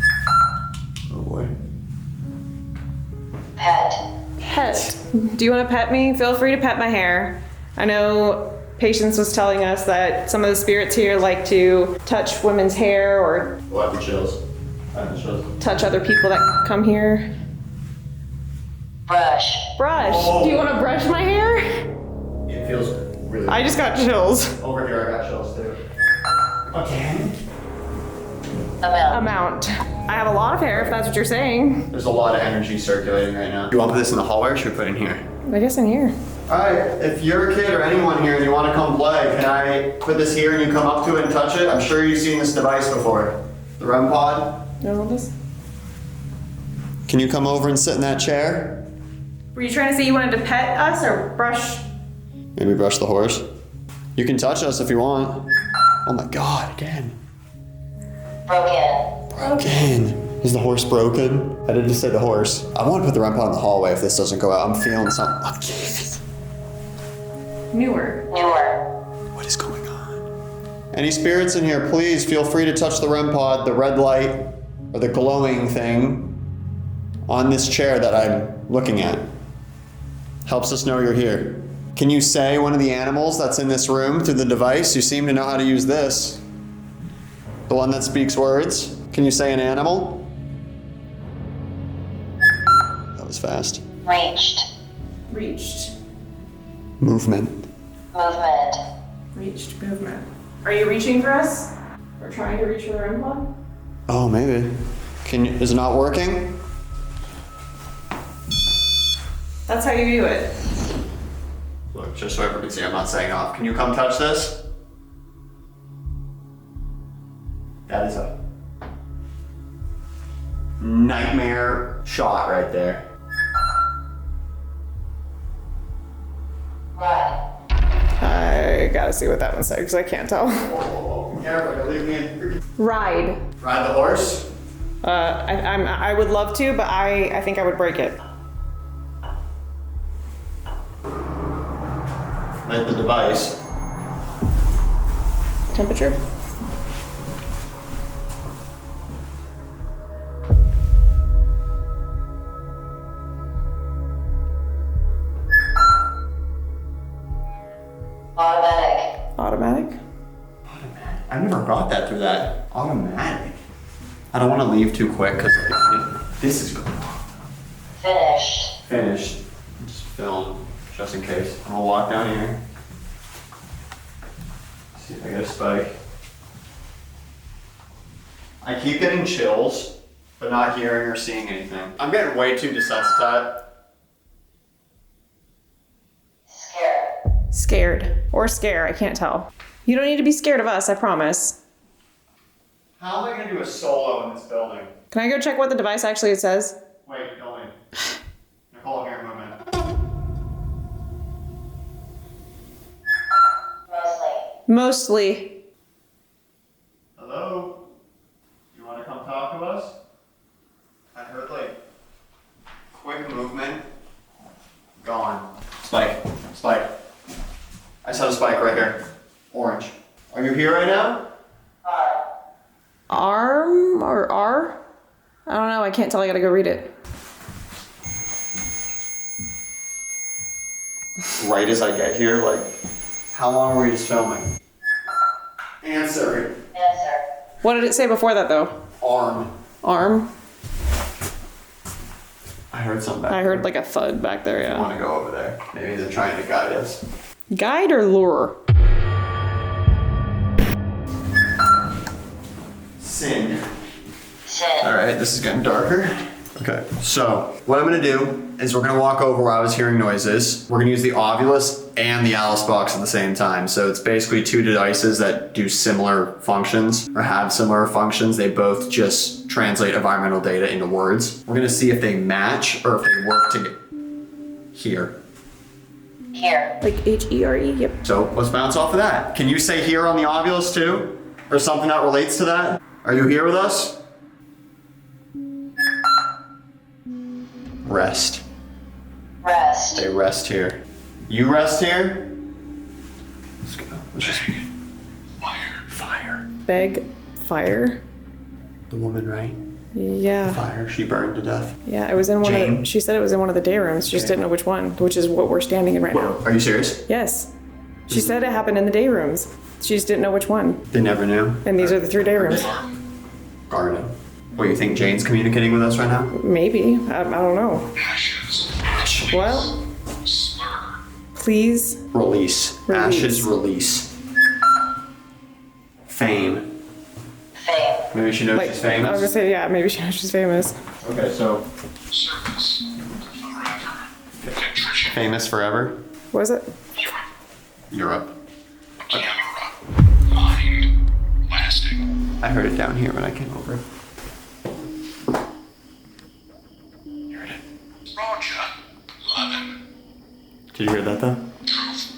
Oh boy. Pet. Pet. Do you want to pet me? Feel free to pet my hair. I know Patience was telling us that some of the spirits here like to touch women's hair or We'll have the chills. I have the chills. touch other people that come here. Brush. Brush. Oh. Do you want to brush my hair? It feels really I just got chills. Over here, I got chills too. Again? Amount. I have a lot of hair, if that's what you're saying. There's a lot of energy circulating right now. You want to put this in the hallway or should we put it in here? I guess in here. Alright, if you're a kid or anyone here and you want to come play, can I put this here and you come up to it and touch it? I'm sure you've seen this device before. The REM pod. No, this. Can you come over and sit in that chair? Were you trying to say you wanted to pet us or brush? Maybe brush the horse. You can touch us if you want. Oh my god, again. Broken. Broken. Is the horse broken? I didn't just say the horse. I want to put the REM pod in the hallway if this doesn't go out. I'm feeling something. Newer. Newer. What is going on? Any spirits in here, please feel free to touch the REM pod, the red light, or the glowing thing on this chair that I'm looking at. Helps us know you're here. Can you say one of the animals that's in this room through the device? You seem to know how to use this. The one that speaks words. Can you say an animal? That was fast. Reached. Reached. Movement. Movement. Reached movement. Are you reaching for us? We're trying to reach for the REM pod? Oh, maybe. Is it not working? That's how you do it. Look, just so everyone can see, I'm not saying off. Can you come touch this? That is a nightmare shot right there. Right. I gotta see what that one said because I can't tell. Whoa, careful, leave me in. Ride. Ride the horse? I would love to, but I think I would break it. Like the device. Temperature? Automatic. Automatic? I never got that through that. Automatic. I don't want to leave too quick because this is going on. Finished. Finished. Just film, just in case. I'm gonna walk down here. See if I get a spike. I keep getting chills, but not hearing or seeing anything. I'm getting way too desensitized. Scared. Scared. Or scare, I can't tell. You don't need to be scared of us, I promise. How am I gonna do a solo in this building? Can I go check what the device actually says? Wait, don't leave. Nicole, here, movement. Mostly. Hello? You wanna come talk to us? I heard like quick movement. Gone. Spike. Spike. I saw the spike right here. Orange. Are you here right now? Arm or R? I don't know, I can't tell, I gotta go read it. Right as I get here, like, how long were we just filming? Answer. Answer. What did it say before that though? Arm. Arm? I heard something back I heard like a thud back there, I yeah. want to go over there. Maybe they're trying to guide us. Guide or lure? Sin. Sin. Alright, this is getting darker. Okay, so what I'm gonna do is we're gonna walk over where I was hearing noises. We're gonna use the Ovilus and the Alice box at the same time. So it's basically two devices that do similar functions or have similar functions. They both just translate environmental data into words. We're gonna see if they match or if they work together. Here. Here. Like H-E-R-E? Yep. So let's bounce off of that. Can you say here on the Ovilus too? Or something that relates to that? Are you here with us? Rest. Rest. They rest here. You rest here? Let's go. Let's just... Fire. Beg, fire. The woman, right? Yeah. Fire. She burned to death. Yeah, it was in one of the, Jane? she said it was in one of the day rooms. She just didn't know which one, which is what we're standing in right now. Are you serious? Yes. She said it happened in the day rooms. She just didn't know which one. They never knew. And these are the 3 day rooms. Garden. What, you think Jane's communicating with us right now? Maybe. I don't know. Well, please. Release. Release. Ashes release. Fame. Fame. Maybe she knows Like, she's I was famous. gonna say, yeah, maybe she knows she's famous. Okay, so famous forever. What is it? Europe. Mind lasting. I heard it down here when I came over. Roger. 11. Did you hear that though? Truth.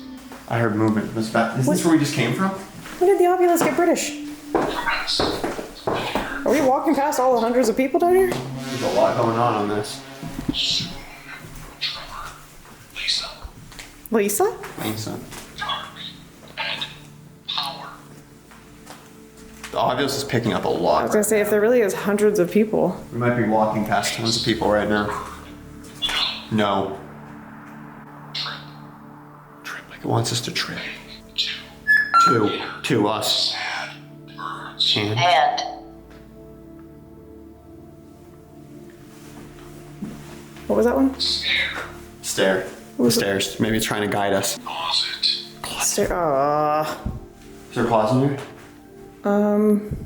I heard movement. Was that? Is this where we just came from? When did the Ovilus get British? Rest. Are we walking past all the hundreds of people down here? There's a lot going on this. Soon. Trevor. Lisa. Lisa? Lisa. Dark. And power. The audios is picking up a I lot. was gonna say, if there really is hundreds of people. We might be walking past tons of people right now. No. Trip. Like it wants us to trip. Two. To us. Sad birds. And Hand. What was that one? Stare. stare. The was it? stairs. Maybe it's trying to guide us. Closet. Is there a closet in here? Can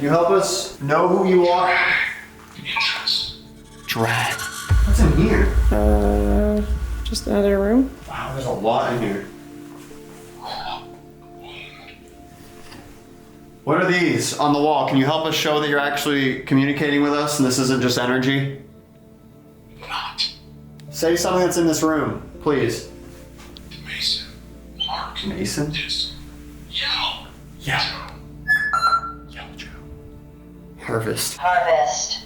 you help us know who you are? Interest. Drag. What's in here? just another room. Wow, there's a lot in here. What are these on the wall? Can you help us show that you're actually communicating with us and this isn't just energy? Not. Say something that's in this room, please. Mason. Mark. Mason? This. Yell. Yeah. Yellow Joe. Harvest. Harvest.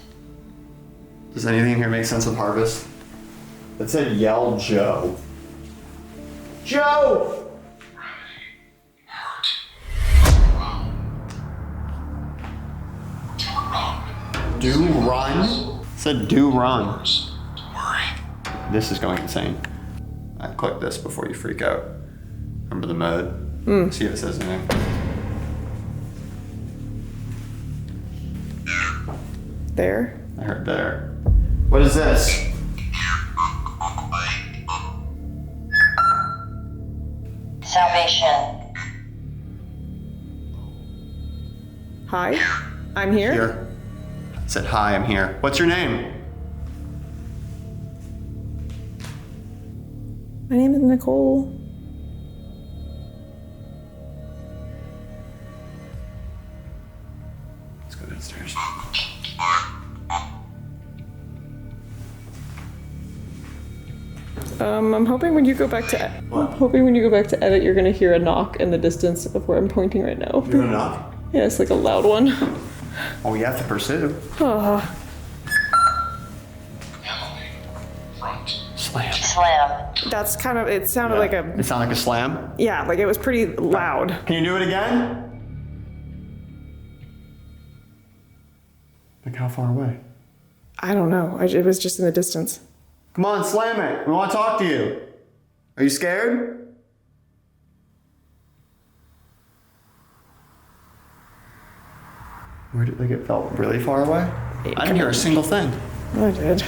Does anything in here make sense with harvest? It said Yell Joe. Joe! Hurt. Run. Do run? It said do run. Worry. This is going insane. I click this before you freak out. Remember the mode? See if it says anything. There. I heard there. What is this? Salvation. Hi. I'm here. Here. It said, hi, I'm here. What's your name? My name is Nicole. Let's go downstairs. I'm hoping when you go back to edit, you're gonna hear a knock in the distance of where I'm pointing right now. You gonna knock? Yeah, it's like a loud one. Oh, we have to pursue. Ah. Emily. Front. Slam. Slam. That's kind of, it sounded like a, It sounded like a slam. yeah, like it was pretty loud. Can you do it again? Like how far away? I don't know. It was just in the distance. Come on, slam it. We want to talk to you. Are you scared? Where did like it felt really far away? I didn't hear a single thing. I did.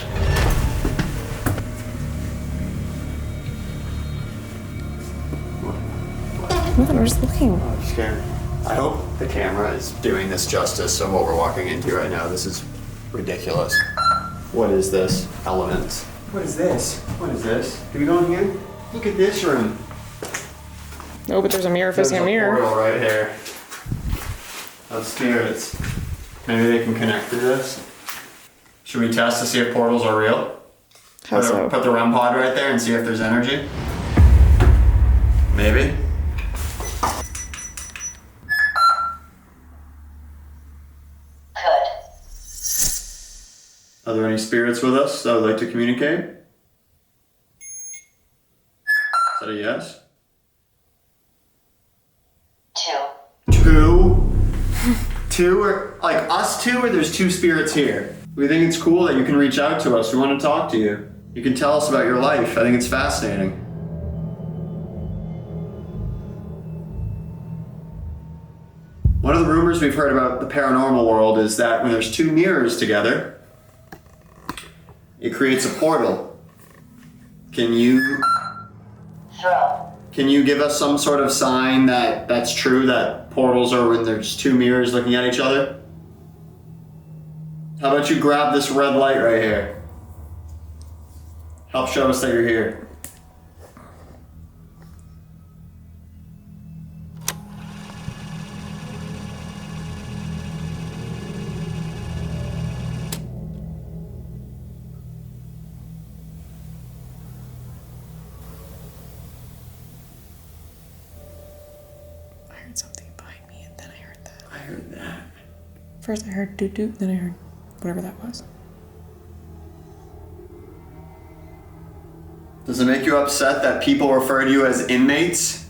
Nothing, we're just looking. I'm scared. I hope the camera is doing this justice of what we're walking into right now. This is ridiculous. What is this? Elements. What is this? What is this? Can we go in here? Look at this room. Oh, but there's a mirror facing a mirror. Portal right here. Of spirits. Maybe they can connect to this. Should we test to see if portals are real? How so? Put the REM pod right there and see if there's energy. Maybe. Could. Are there any spirits with us that would like to communicate? Is that a yes? Two. Two or like us two, or there's two spirits here? We think it's cool that you can reach out to us. We want to talk to you. You can tell us about your life. I think it's fascinating. One of the rumors we've heard about the paranormal world is that when there's two mirrors together, it creates a portal. Can you Throw. give us some sort of sign that that's true, that portals are when there's two mirrors looking at each other? How about you grab this red light right here? Help show us that you're here. I heard something behind me and then I heard that. I heard that. First I heard doot doot, then I heard whatever that was. Does it make you upset that people refer to you as inmates?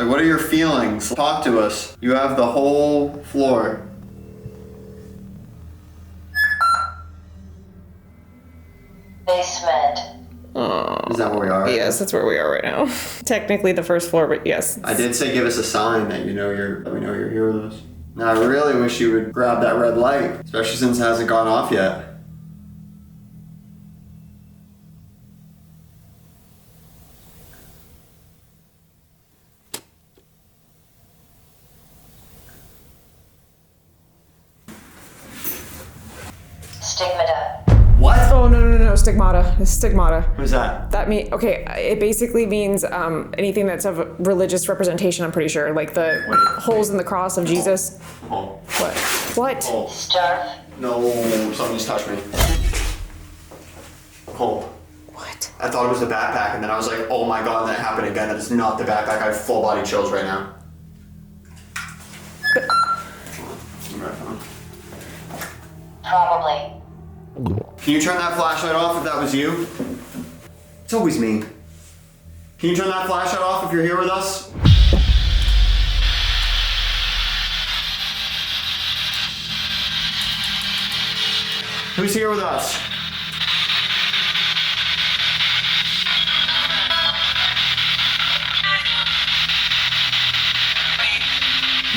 Like, what are your feelings? Talk to us. You have the whole floor. Basement. Is that where we are? Yes, that's where we are right now. Technically the first floor, but yes. I did say give us a sign that we know you're here with us. Now I really wish you would grab that red light, especially since it hasn't gone off yet. Stigmata. What? Oh, no, stigmata. It's stigmata. What is that? That it basically means anything that's of religious representation, I'm pretty sure. Like the holes in the cross of Jesus. Oh. What? Oh. Starve. No, something just touched me. Oh. What? I thought it was the backpack, and then I was like, oh my god, that happened again. That is not the backpack. I have full body chills right now. Probably. Can you turn that flashlight off if that was you? It's always me. Can you turn that flashlight off if you're here with us? Who's here with us?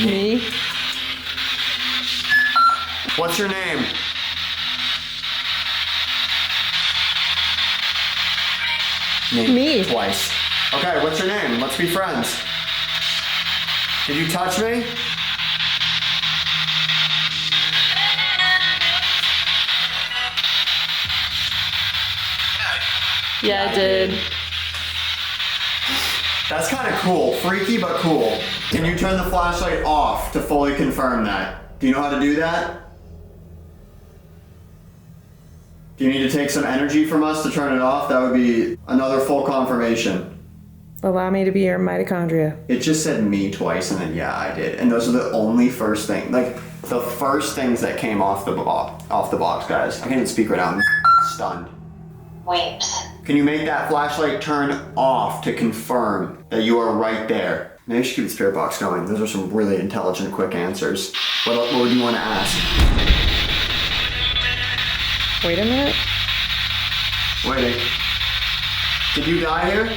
Me? What's your name? Me. Twice. Okay, what's your name? Let's be friends. Did you touch me? Yeah, I did. That's kind of cool. Freaky, but cool. Can you turn the flashlight off to fully confirm that? Do you know how to do that? Do you need to take some energy from us to turn it off? That would be another full confirmation. Allow me to be your mitochondria. It just said me twice, and then yeah, I did. And those are the only first things, like the first things that came off the box, guys. I can't even speak right now. I'm stunned. Weeps. Can you make that flashlight turn off to confirm that you are right there? Maybe I should keep the spirit box going. Those are some really intelligent, quick answers. What would you want to ask? Wait a minute. Waiting. Did you die here?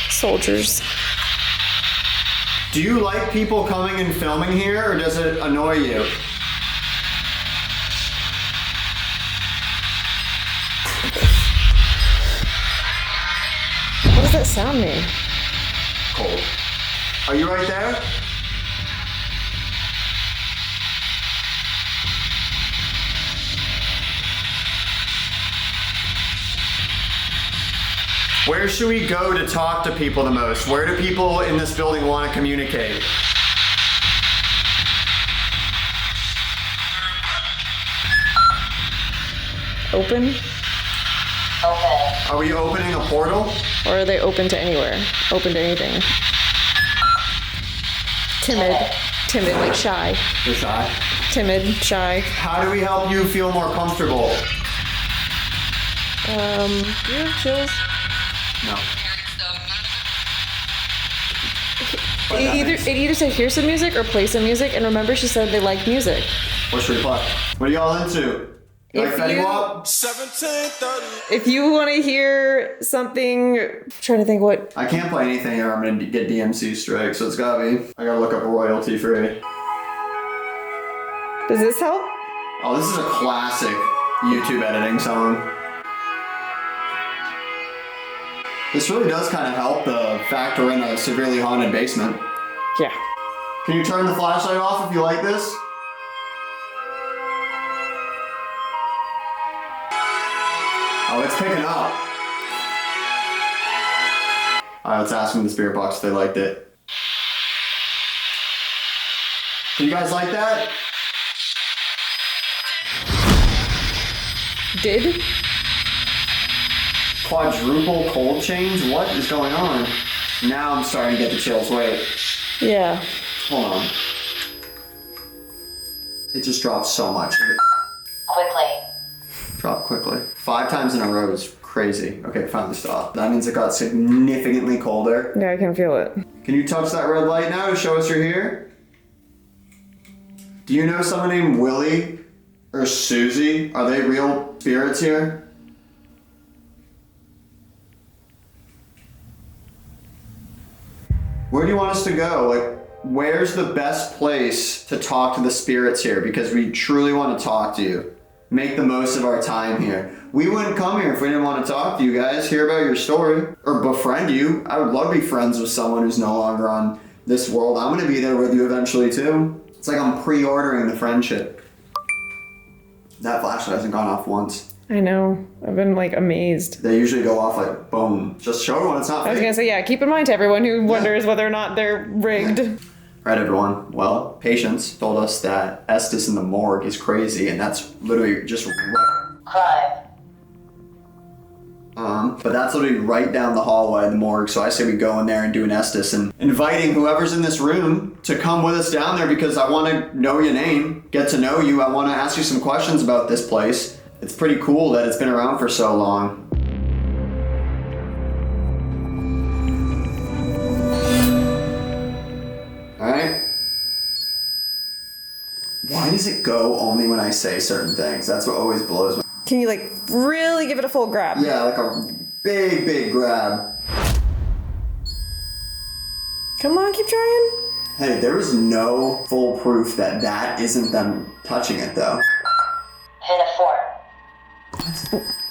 Soldiers. Do you like people coming and filming here, or does it annoy you? What does that sound mean? Cold. Are you right there? Where should we go to talk to people the most? Where do people in this building want to communicate? Open? Open. Are we opening a portal? Or are they open to anywhere? Open to anything? Timid, like shy. You're shy. Timid, shy. How do we help you feel more comfortable? You have chills? No. It either said hear some music or play some music, and remember she said they like music. What should we play? What are y'all into? You like Fetty Wap? If you want to hear something, I'm trying to think what. I can't play anything or I'm gonna get DMC strike, so it's gotta be. I gotta look up royalty free. Does this help? Oh, this is a classic YouTube editing song. This really does kind of help the fact we're in a severely haunted basement. Yeah. Can you turn the flashlight off if you like this? Oh, it's picking up. Alright, let's ask them in the spirit box if they liked it. Do you guys like that? Did? Quadruple cold chains? What is going on? Now I'm starting to get the chills. Wait, Yeah. hold on. It just drops so much. Quickly. Drop quickly. 5 times in a row is crazy. Okay, finally stop. That means it got significantly colder. Yeah, I can feel it. Can you touch that red light now to show us you're here? Do you know someone named Willie or Susie? Are they real spirits here? Where do you want us to go? Like, where's the best place to talk to the spirits here? Because we truly want to talk to you. Make the most of our time here. We wouldn't come here if we didn't want to talk to you guys, hear about your story, or befriend you. I would love to be friends with someone who's no longer on this world. I'm going to be there with you eventually too. It's like I'm pre-ordering the friendship. That flashlight hasn't gone off once. I know. I've been like amazed. They usually go off like boom. Just show everyone it's not I was fake. gonna say, yeah, keep in mind to everyone who wonders whether or not they're rigged. Right, everyone. Well, patients told us that Estes in the morgue is crazy, and that's literally just Crime. but that's literally right down the hallway in the morgue. So I say we go in there and do an Estes, and inviting whoever's in this room to come with us down there because I want to know your name, get to know you. I want to ask you some questions about this place. It's pretty cool that it's been around for so long. Alright. Why does it go only when I say certain things? That's what always blows me. Can you like really give it a full grab? Yeah, like a big, big grab. Come on, keep trying. Hey, there is no full proof that that isn't them touching it though. Pinafore.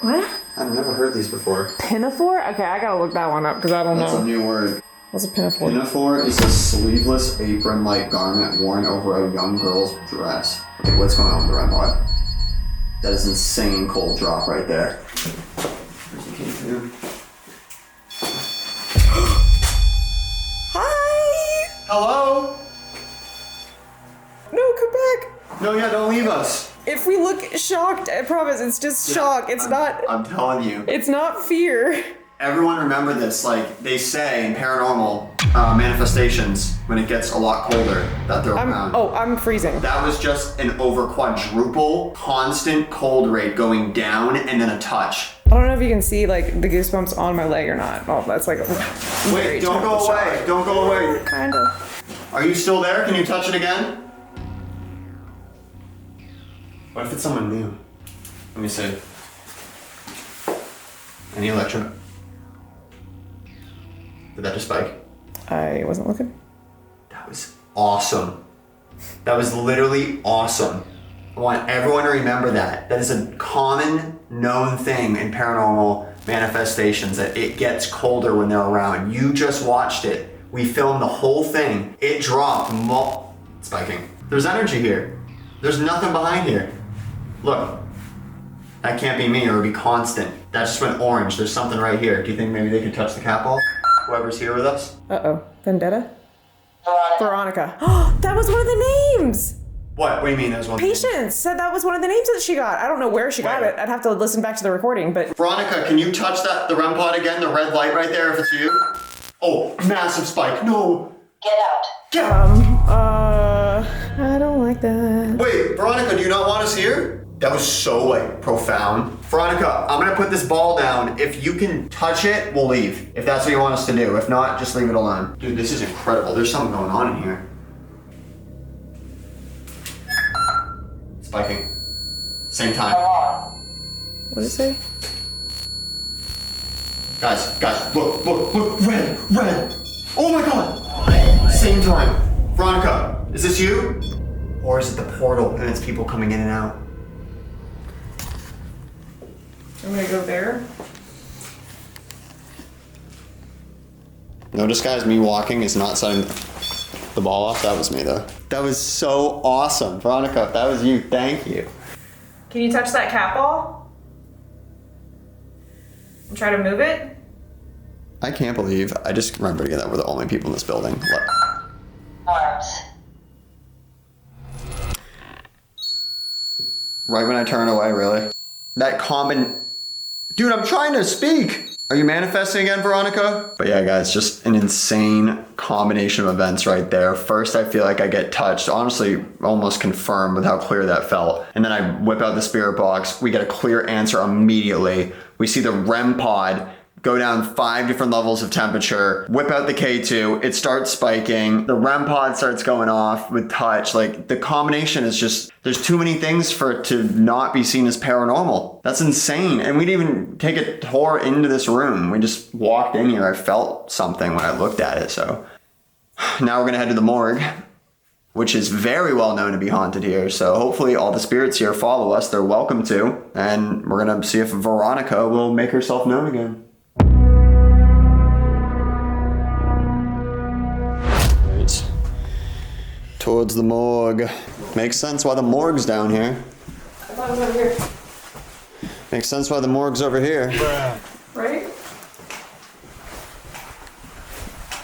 What? I've never heard these before. Pinafore? Okay, I gotta look that one up because I don't That's a know. new word. What's a pinafore? Pinafore is a sleeveless apron-like garment worn over a young girl's dress. Okay, what's going on with the red light? That is insane cold drop right there. Hi! Hello? No, come back. No, yeah, don't leave us. If we look shocked, I promise it's just shock. It's not. I'm telling you. It's not fear. Everyone remember this, like they say in paranormal manifestations, when it gets a lot colder, that they're around. I'm freezing. That was just an over quadruple, constant cold rate going down and then a touch. I don't know if you can see like the goosebumps on my leg or not. Oh, that's like a very Wait, don't go terrible away, shock. don't go away. Kind of. Are you still there? Can you touch it again? What if it's someone new? Let me see. Any electro? Did that just spike? I wasn't looking. That was awesome. That was literally awesome. I want everyone to remember that. That is a common known thing in paranormal manifestations, that it gets colder when they're around. You just watched it. We filmed the whole thing. It dropped spiking. There's energy here. There's nothing behind here. Look. That can't be me, or it would be constant. That just went orange. There's something right here. Do you think maybe they could touch the cat ball? Whoever's here with us? Uh-oh. Vendetta? Veronica. Veronica. That was one of the names! What do you mean there's one? Patience said that was one of the names that she got. I don't know where she got it. I'd have to listen back to the recording, but... Veronica, can you touch the REM pod again? The red light right there, if it's you? Oh, massive spike. No. Get out. Get out. I don't like that. Wait, Veronica, do you not want us here? That was so, like, profound. Veronica, I'm gonna put this ball down. If you can touch it, we'll leave. If that's what you want us to do. If not, just leave it alone. Dude, this is incredible. There's something going on in here. Spiking. Same time. Alarm. What did it say? Guys, look, red. Oh my god. Same time. Veronica, is this you? Or is it the portal and it's people coming in and out? I'm gonna go there. Notice, guys, me walking is not setting the ball off. That was me, though. That was so awesome. Veronica, if that was you, thank you. Can you touch that cat ball? And try to move it? I can't believe I just remembered again that we're the only people in this building. Arms. Right when I turn away, really? That Dude, I'm trying to speak! Are you manifesting again, Veronica? But yeah, guys, just an insane combination of events right there. First, I feel like I get touched. Honestly, almost confirmed with how clear that felt. And then I whip out the spirit box. We get a clear answer immediately. We see the REM pod go down 5 different levels of temperature, whip out the K2, it starts spiking, the REM pod starts going off with touch. Like, the combination is just, there's too many things for it to not be seen as paranormal. That's insane. And we didn't even take a tour into this room. We just walked in here. I felt something when I looked at it. So now we're gonna head to the morgue, which is very well known to be haunted here. So hopefully all the spirits here follow us. They're welcome to. And we're gonna see if Veronica will make herself known again. Towards the morgue. Makes sense why the morgue's down here. I thought it was over here. Makes sense why the morgue's over here. Right?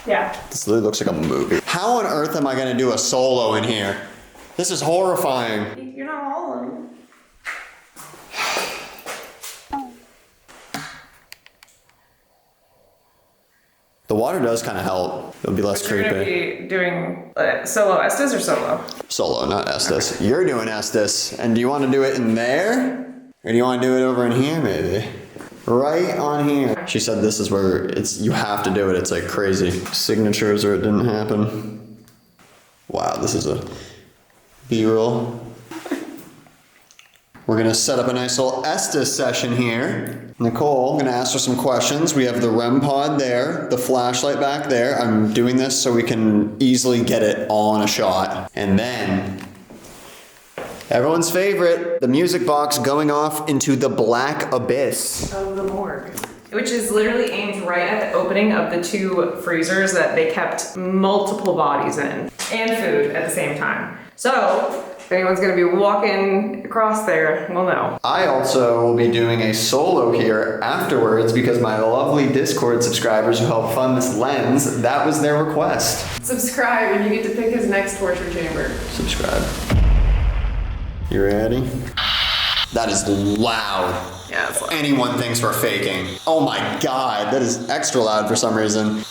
Yeah. This literally looks like a movie. How on earth am I gonna do a solo in here? This is horrifying. You're not all of them. The water does kind of help. It'll be less You're gonna creepy. be doing solo Estes or solo? Solo, not Estes. Okay. You're doing Estes. And do you want to do it in there? Or do you want to do it over in here maybe? Right on here. She said this is where it's, you have to do it. It's like crazy. Signatures or it didn't happen. Wow, this is a B-roll. We're gonna set up a nice little Estes session here. Nicole, I'm gonna ask her some questions. We have the REM pod there, the flashlight back there. I'm doing this so we can easily get it all in a shot. And then, everyone's favorite, the music box going off into the black abyss. Of the morgue. Which is literally aimed right at the opening of the 2 freezers that they kept multiple bodies in. And food at the same time. So, if anyone's gonna be walking across there, we'll know. I also will be doing a solo here afterwards because my lovely Discord subscribers who helped fund this lens, that was their request. Subscribe and you get to pick his next torture chamber. Subscribe. You ready? That is loud. Yeah, it's loud. Anyone thinks we're faking. Oh my god, that is extra loud for some reason.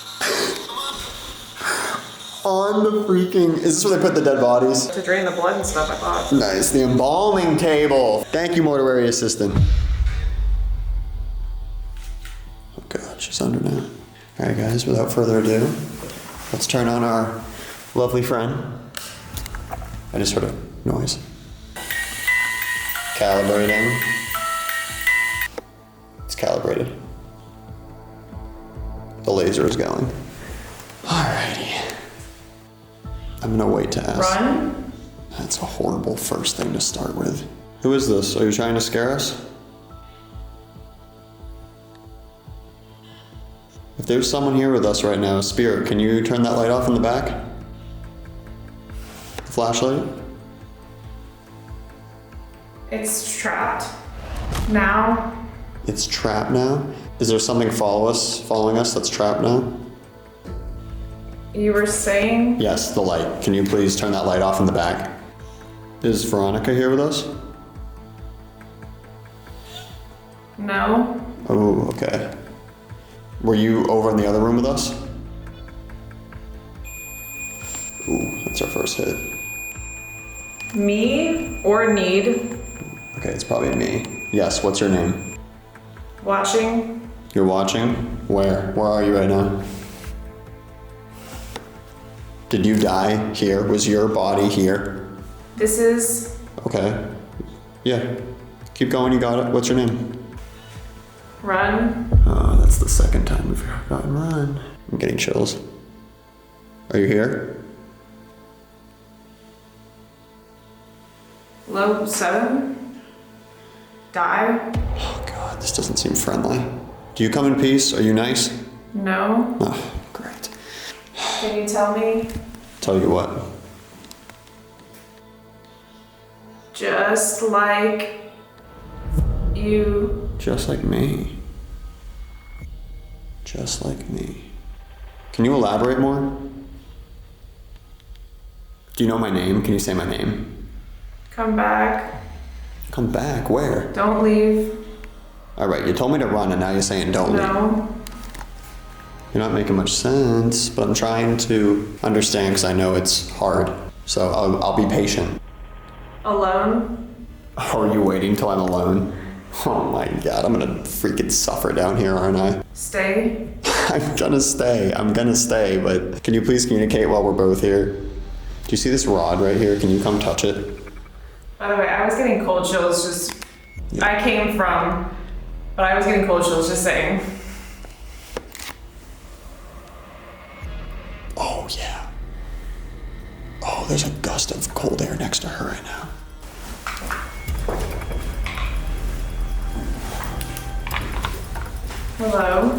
On the freaking, is this where they put the dead bodies? To drain the blood and stuff, I thought. Nice, the embalming table. Thank you, mortuary assistant. Oh god, she's under now. All right, guys, without further ado, let's turn on our lovely friend. I just heard a noise. Calibrating. It's calibrated. The laser is going. Alrighty. I'm gonna wait to ask. Run? That's a horrible first thing to start with. Who is this? Are you trying to scare us? If there's someone here with us right now, Spirit, can you turn that light off in the back? The flashlight? It's trapped. Now. It's trapped now? Is there something following us that's trapped now? You were saying? Yes, the light. Can you please turn that light off in the back? Is Veronica here with us? No. Oh, okay. Were you over in the other room with us? Ooh, that's our first hit. Me or need? Okay, it's probably me. Yes, what's your name? Watching? You're watching? Where? Where are you right now? Did you die here? Was your body here? This is... Okay. Yeah. Keep going, you got it. What's your name? Run. Oh, that's the second time we've gotten run. I'm getting chills. Are you here? Low 7. Die. Oh god, this doesn't seem friendly. Do you come in peace? Are you nice? No. Oh, great. Can you tell me? Tell you what? Just like you. Just like me. Just like me. Can you elaborate more? Do you know my name? Can you say my name? Come back. Come back, where? Don't leave. All right, you told me to run and now you're saying don't leave. No. You're not making much sense, but I'm trying to understand because I know it's hard. So I'll be patient. Alone? Are you waiting till I'm alone? Oh my God, I'm gonna freaking suffer down here, aren't I? Stay? I'm gonna stay, but can you please communicate while we're both here? Do you see this rod right here? Can you come touch it? By the way, I was getting cold chills just... I came from... But I was getting cold chills, just saying. Oh yeah. Oh, there's a gust of cold air next to her right now. Hello?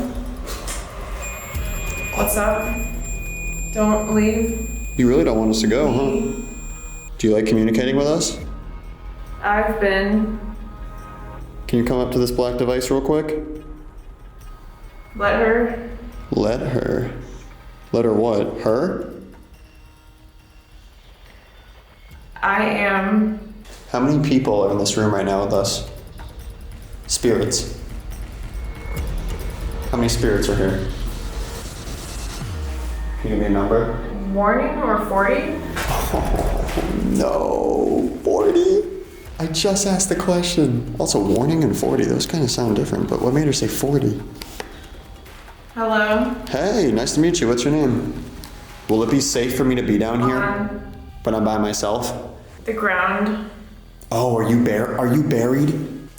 What's up? Don't leave. You really don't want us to go, huh? Do you like communicating with us? I've been... Can you come up to this black device real quick? Let her... Let her? Let her what? Her? I am... How many people are in this room right now with us? Spirits. How many spirits are here? Can you give me a number? Warning or 40? No, 40? I just asked the question. Also, warning and 40, those kind of sound different, but what made her say 40? Hello? Hey, nice to meet you. What's your name? Will it be safe for me to be down here? When I'm by myself? The ground. Oh, are you buried?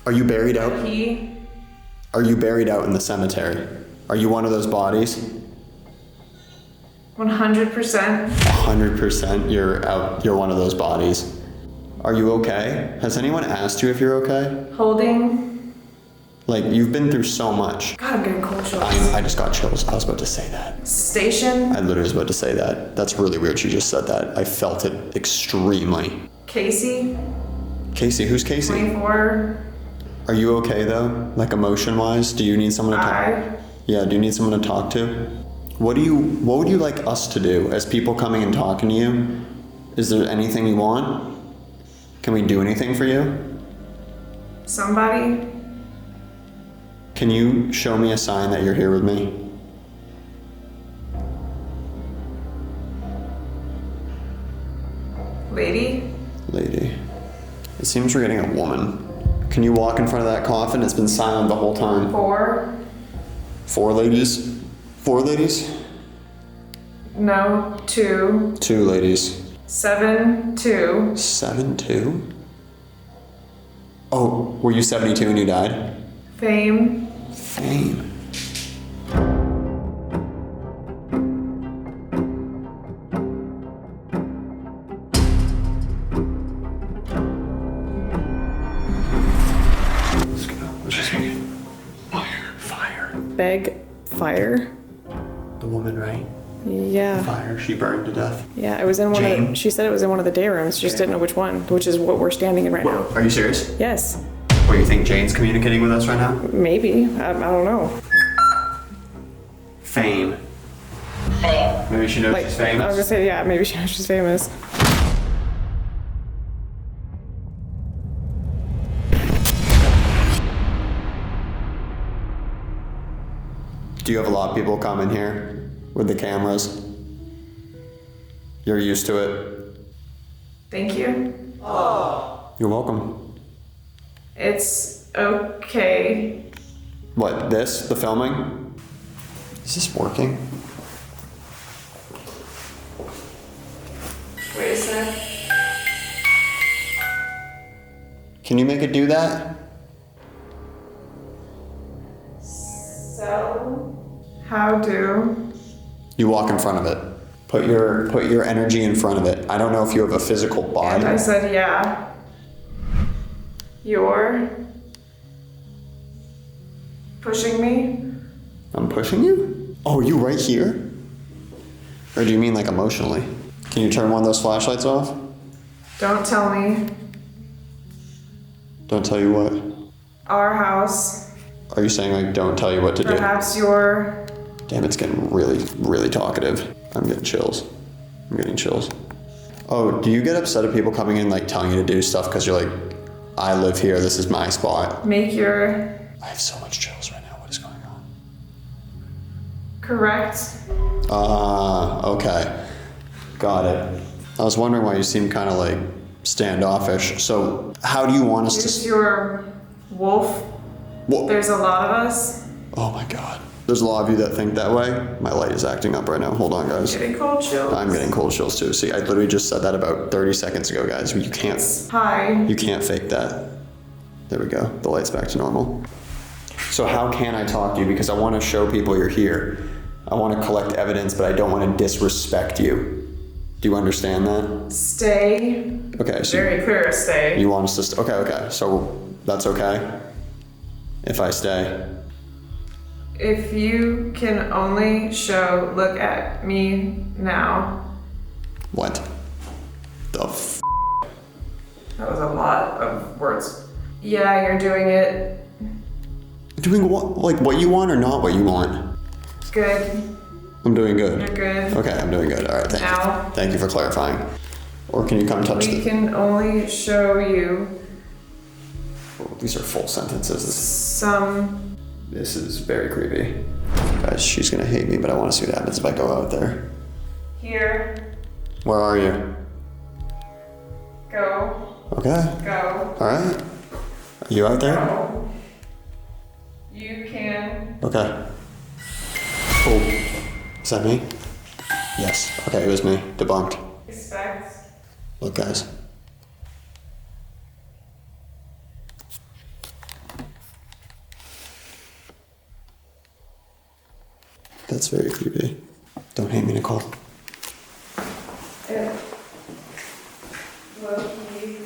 Are you buried out? He. Are you buried out in the cemetery? Are you one of those bodies? 100%. 100% you're one of those bodies. Are you okay? Has anyone asked you if you're okay? Holding. Like, you've been through so much. God, I'm getting cold chills. I just got chills. I was about to say that. Station. I literally was about to say that. That's really weird she just said that. I felt it extremely. Casey. Casey, who's Casey? 24. Are you okay though? Like emotion-wise? Do you need someone to talk? Yeah, do you need someone to talk to? What would you like us to do as people coming and talking to you? Is there anything you want? Can we do anything for you? Somebody. Can you show me a sign that you're here with me? Lady. Lady. It seems we're getting a woman. Can you walk in front of that coffin? It's been silent the whole time. 4. 4 ladies? 4 ladies? No. 2. 2 ladies. 7. 2. 7-2? Oh, were you 72 and you died? Fame. Fame. Beg fire. The woman, right? Yeah. Fire. She burned to death. Yeah, it was in one of the, she said it was in one of the day rooms. She just didn't know which one, which is what we're standing in right now. Are you serious? Yes. What, you think Jane's communicating with us right now? Maybe. I don't know. Fame. Fame. Maybe she knows Like, she's famous. I was gonna say, yeah, maybe she knows she's famous. Do you have a lot of people come in here with the cameras? You're used to it? Thank you. You're welcome. It's okay. What, this? The filming? Is this working? Wait a sec. Can you make it do that? So, how do? You walk in front of it. Put your energy in front of it. I don't know if you have a physical body. And I said, yeah. You're pushing me? I'm pushing you? Oh, are you right here? Or do you mean like emotionally? Can you turn one of those flashlights off? Don't tell me. Don't tell you what? Our house. Are you saying like don't tell you what to do? Perhaps your... Damn, it's getting really, really talkative. I'm getting chills. I'm getting chills. Oh, do you get upset at people coming in like telling you to do stuff because you're like, I live here, this is my spot? Make your I have so much chills right now. What is going on? Correct. Okay. Got it. I was wondering why you seemed kind of like standoffish. So how do you want us Use to... your wolf. What? There's a lot of us. Oh my God. There's a lot of you that think that way. My light is acting up right now. Hold on, guys. Getting cold chills. I'm getting cold chills too. See, I literally just said that about 30 seconds ago, guys. You can't fake that. There we go. The light's back to normal. So how can I talk to you? Because I want to show people you're here. I want to collect evidence, but I don't want to disrespect you. Do you understand that? Stay. Okay. So Very clear, stay. you want us to okay. So that's okay? If I stay? If you can only look at me now. What? The f***? That was a lot of words. Yeah, you're doing it. Doing what? Like what you want or not what you want? Good. I'm doing good. You're good. Okay, I'm doing good. All right, thank you. Thank you for clarifying. Or can you come touch We can only show you Oh, these are full sentences. some. This is very creepy. Guys, she's gonna hate me, but I want to see what happens if I go out there. Here. Where are you? Go. Okay. Go. All right. Are you out there? Go. You can. Okay. Oh, is that me? Yes. Okay, it was me. Debunked. Expect. Look, guys. That's very creepy. Don't hate me, Nicole. Yeah. Low-key.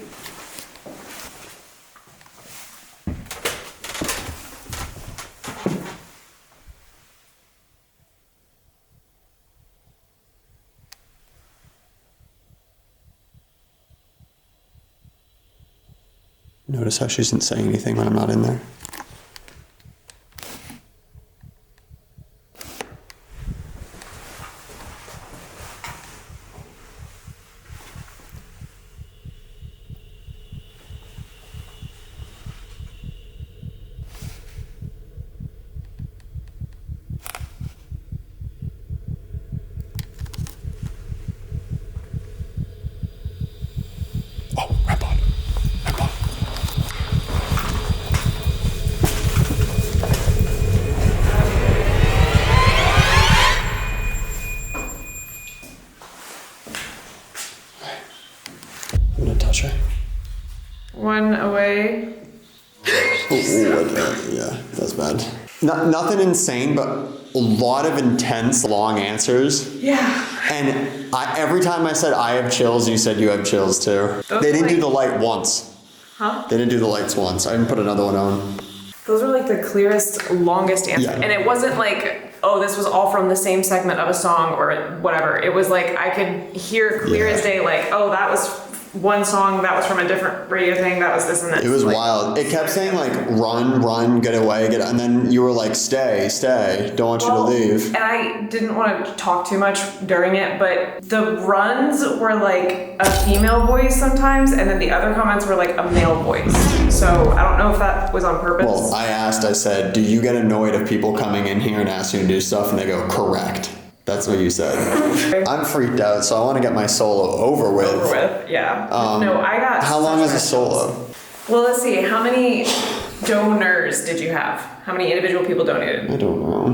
Notice how she isn't saying anything when I'm not in there. I'm gonna touch her. One away. Yeah, that's bad. Nothing insane, but a lot of intense, long answers. Yeah. And every time I said I have chills, you said you have chills too. They didn't do the light once. Huh? They didn't do the lights once. I didn't put another one on. Those were like the clearest, longest answers. Yeah. And it wasn't like, oh, this was all from the same segment of a song or whatever. It was like, I could hear clear as day, like, oh, that was one song, that was from a different radio thing, that was this and this. It was like, wild. It kept saying like, run, get away, and then you were like, stay, don't want you to leave. And I didn't want to talk too much during it, but the runs were like a female voice sometimes, and then the other comments were like a male voice. So I don't know if that was on purpose. Well, I said, do you get annoyed of people coming in here and asking you to do stuff? And they go, correct. That's what you said. I'm freaked out, so I want to get my solo over with. Yeah. No, I got. How long is a solo? Well, let's see. How many donors did you have? How many individual people donated? I don't know.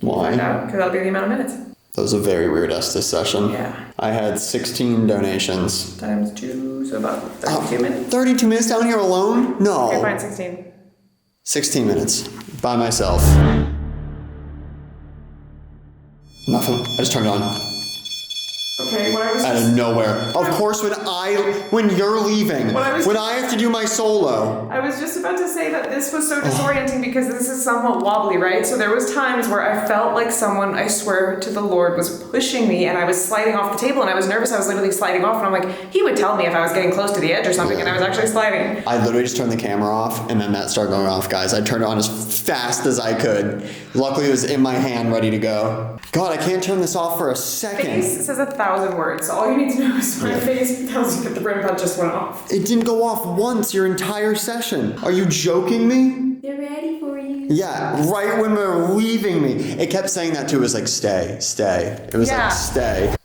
Why? Find out, because that'll be the amount of minutes. That was a very weird Estes session. Yeah. I had 16 donations. Times 2, so about 32 minutes. 32 minutes down here alone? No. Okay, fine, 16. 16 minutes. By myself. Nothing. I just turned it on. Okay, when I was Out of nowhere. Of course, when you're leaving, when I have to do my solo. I was just about to say that this was so disorienting because this is somewhat wobbly, right? So there was times where I felt like someone, I swear to the Lord, was pushing me and I was sliding off the table and I was nervous. I was literally sliding off and I'm like, he would tell me if I was getting close to the edge or something and I was actually sliding. I literally just turned the camera off and then that started going off, guys. I turned it on as fast as I could. Luckily, it was in my hand, ready to go. God, I can't turn this off for a second. Face says 1,000 words. So all you need to know is my face tells you that the brain punch just went off. It didn't go off once your entire session. Are you joking me? They're ready for Yeah, right when we were leaving me. It kept saying that too. It was like, stay, stay. It was like, stay.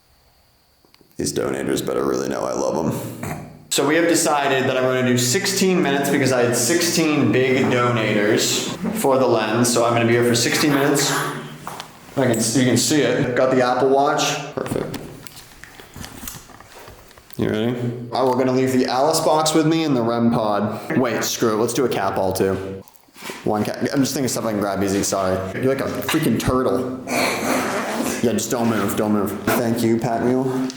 These donators better really know I love them. So we have decided that I'm going to do 16 minutes because I had 16 big donators for the lens. So I'm going to be here for 16 minutes. You can see it. Got the Apple Watch. Perfect. You ready? We're going to leave the Alice box with me and the REM pod. Wait, screw it. Let's do a cat ball too. One cat. I'm just thinking of stuff I can grab easy. Sorry. You're like a freaking turtle. Yeah, just don't move. Don't move. Thank you, Pat Mule.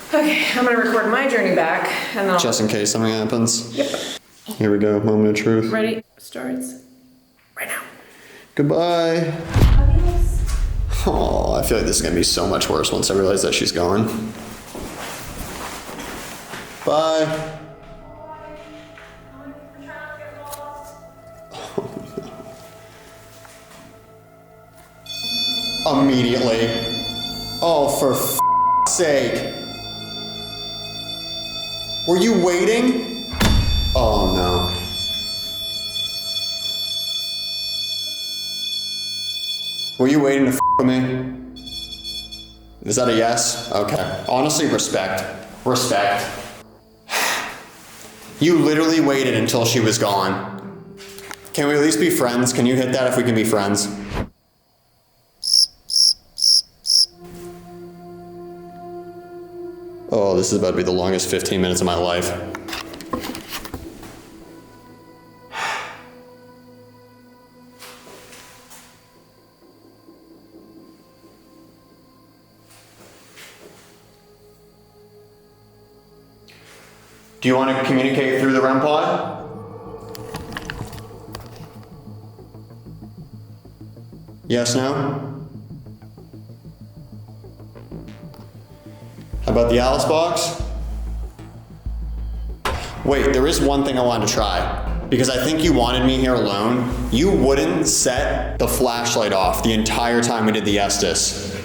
Okay, I'm gonna record my journey back, and then Just in case something happens. Yep. Here we go. Moment of truth. Ready? Starts right now. Goodbye. Oh, I feel like this is gonna be so much worse once I realize that she's gone. Bye. Immediately. Oh, for f***'s sake. Were you waiting? Oh no. Were you waiting to f with me? Is that a yes? Okay. Honestly, respect. Respect. You literally waited until she was gone. Can we at least be friends? Can you hit that if we can be friends? Oh, this is about to be the longest 15 minutes of my life. Do you want to communicate through the REM pod? Yes, no? How about the Alice box? Wait, there is one thing I wanted to try. Because I think you wanted me here alone. You wouldn't set the flashlight off the entire time we did the Estes.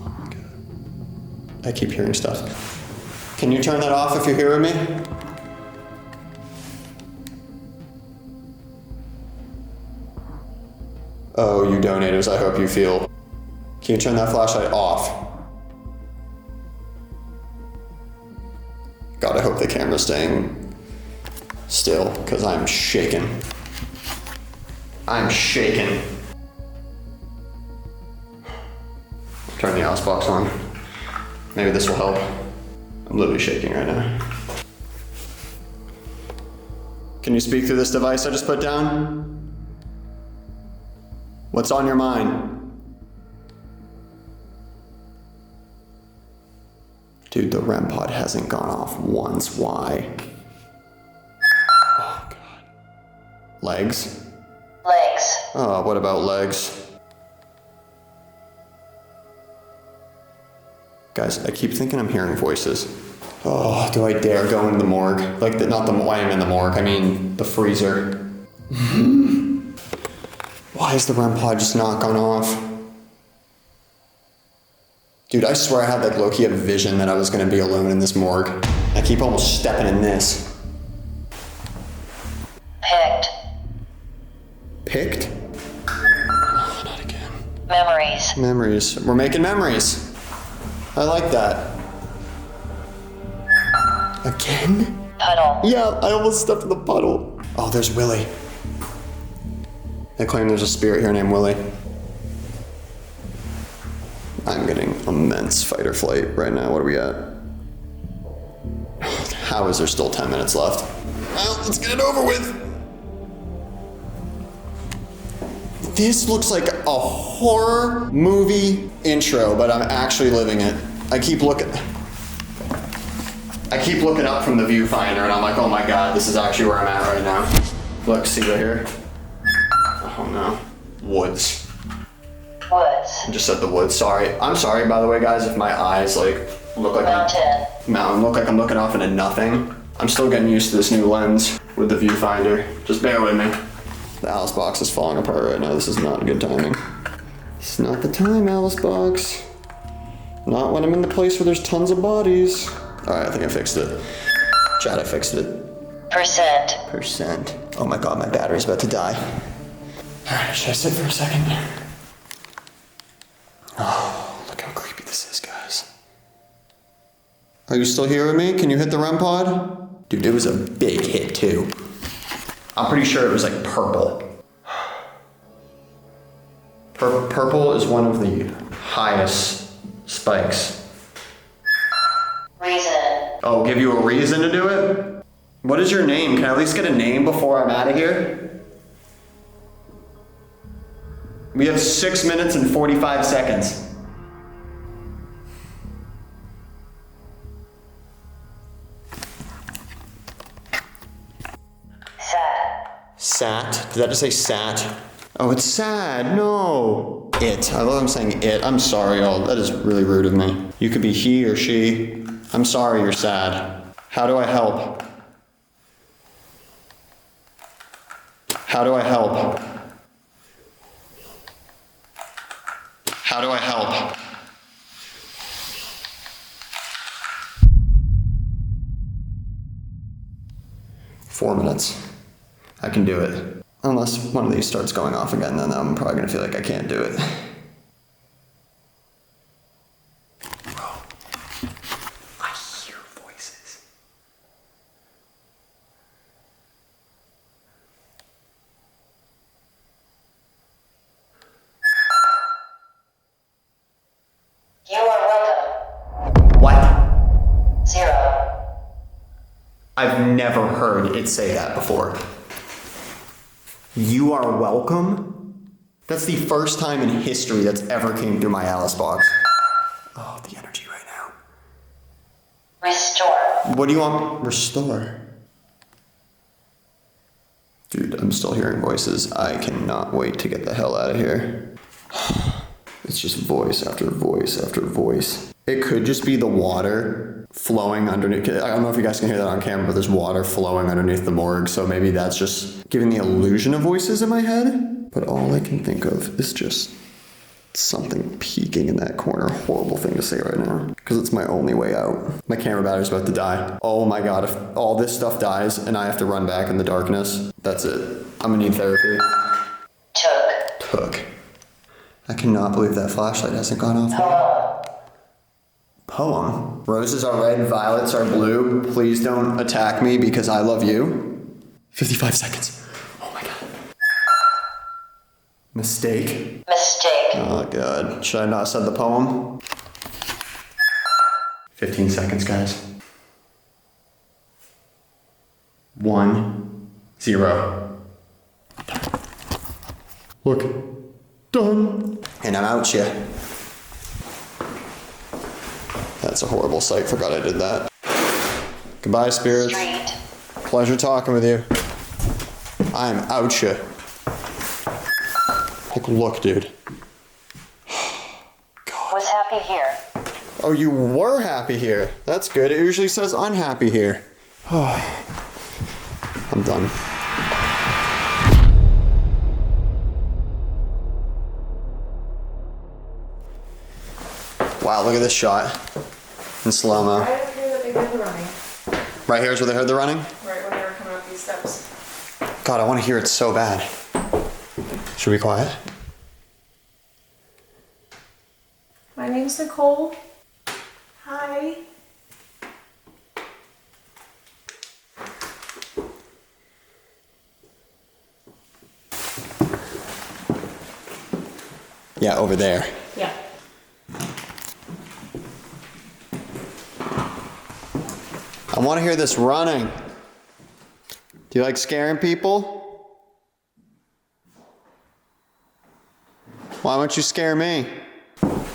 Oh my God. I keep hearing stuff. Can you turn that off if you're here with me? Oh, you donators, I hope you feel. Can you turn that flashlight off? God, I hope the camera's staying still, because I'm shaking. I'm shaking. Turn the Alice box on. Maybe this will help. I'm literally shaking right now. Can you speak through this device I just put down? What's on your mind? Dude, the REM pod hasn't gone off once. Why? Oh, God. Legs? Legs. Oh, what about legs? Guys, I keep thinking I'm hearing voices. Oh, do I dare go into the morgue? Like, not the, why I'm in the morgue, I mean the freezer. Why is the REM pod just not gone off? Dude, I swear I had like low-key a vision that I was gonna be alone in this morgue. I keep almost stepping in this. Picked. Picked? Oh, not again. Memories. Memories. We're making memories. I like that. Again? Puddle. Yeah, I almost stepped in the puddle. Oh, there's Willie. They claim there's a spirit here named Willie. I'm getting immense fight or flight right now. What are we at? How is there still 10 minutes left? Well, let's get it over with. This looks like a horror movie intro, but I'm actually living it. I keep looking up from the viewfinder and I'm like, oh my God, this is actually where I'm at right now. Look, see right here? Oh no. Woods. Woods. I just said the woods, sorry. I'm sorry, by the way, guys, if my eyes like look like Mountain. look like I'm looking off into nothing. I'm still getting used to this new lens with the viewfinder. Just bear with me. The Alice box is falling apart right now. This is not good timing. It's not the time, Alice box. Not when I'm in the place where there's tons of bodies. All right, I think I fixed it. Chad, I fixed it. Percent. Oh my god, my battery's about to die. Alright, should I sit for a second? Oh, look how creepy this is, guys. Are you still here with me? Can you hit the REM pod? Dude, it was a big hit too. I'm pretty sure it was like purple. Purple is one of the highest spikes. Reason. Oh, give you a reason to do it? What is your name? Can I at least get a name before I'm out of here? We have 6 minutes and 45 seconds. Sat? Did that just say sat? Oh, it's sad. No. It. I love I'm saying it. I'm sorry, y'all. That is really rude of me. You could be he or she. I'm sorry you're sad. How do I help? How do I help? How do I help? Four minutes. I can do it. Unless one of these starts going off again, then I'm probably gonna feel like I can't do it. Bro, I hear voices. You are welcome. What? 0. I've never heard it say that before. You are welcome? That's the first time in history that's ever came through my Alice box. Oh, the energy right now. Restore. What do you want? Restore. Dude, I'm still hearing voices. I cannot wait to get the hell out of here. It's just voice after voice after voice. It could just be the water flowing underneath. I don't know if you guys can hear that on camera, but there's water flowing underneath the morgue, so maybe that's just giving the illusion of voices in my head. But all I can think of is just something peeking in that corner. Horrible thing to say right now, because it's my only way out. My camera battery's about to die. Oh my god, if all this stuff dies and I have to run back in the darkness, that's it. I'm gonna need therapy. Took. I cannot believe that flashlight hasn't gone off. Poem. Roses are red, violets are blue. Please don't attack me because I love you. 55 seconds. Oh my god. Mistake. Oh god. Should I not have said the poem? 15 seconds, guys. 1, 0. Look. Done. And I'm out, ya. That's a horrible sight. Forgot I did that. Goodbye, spirits. Pleasure talking with you. I'm out, ya. Like, look, dude. God. Was happy here. Oh, you were happy here. That's good. It usually says unhappy here. I'm done. Wow, look at this shot. In slow-mo. Right up here that they heard the running. Right here is where they heard the running? Right when they were coming up these steps. God, I want to hear it so bad. Should we be quiet? My name's Nicole. Hi. Yeah, over there. Yeah. I want to hear this running. Do you like scaring people? Why won't you scare me?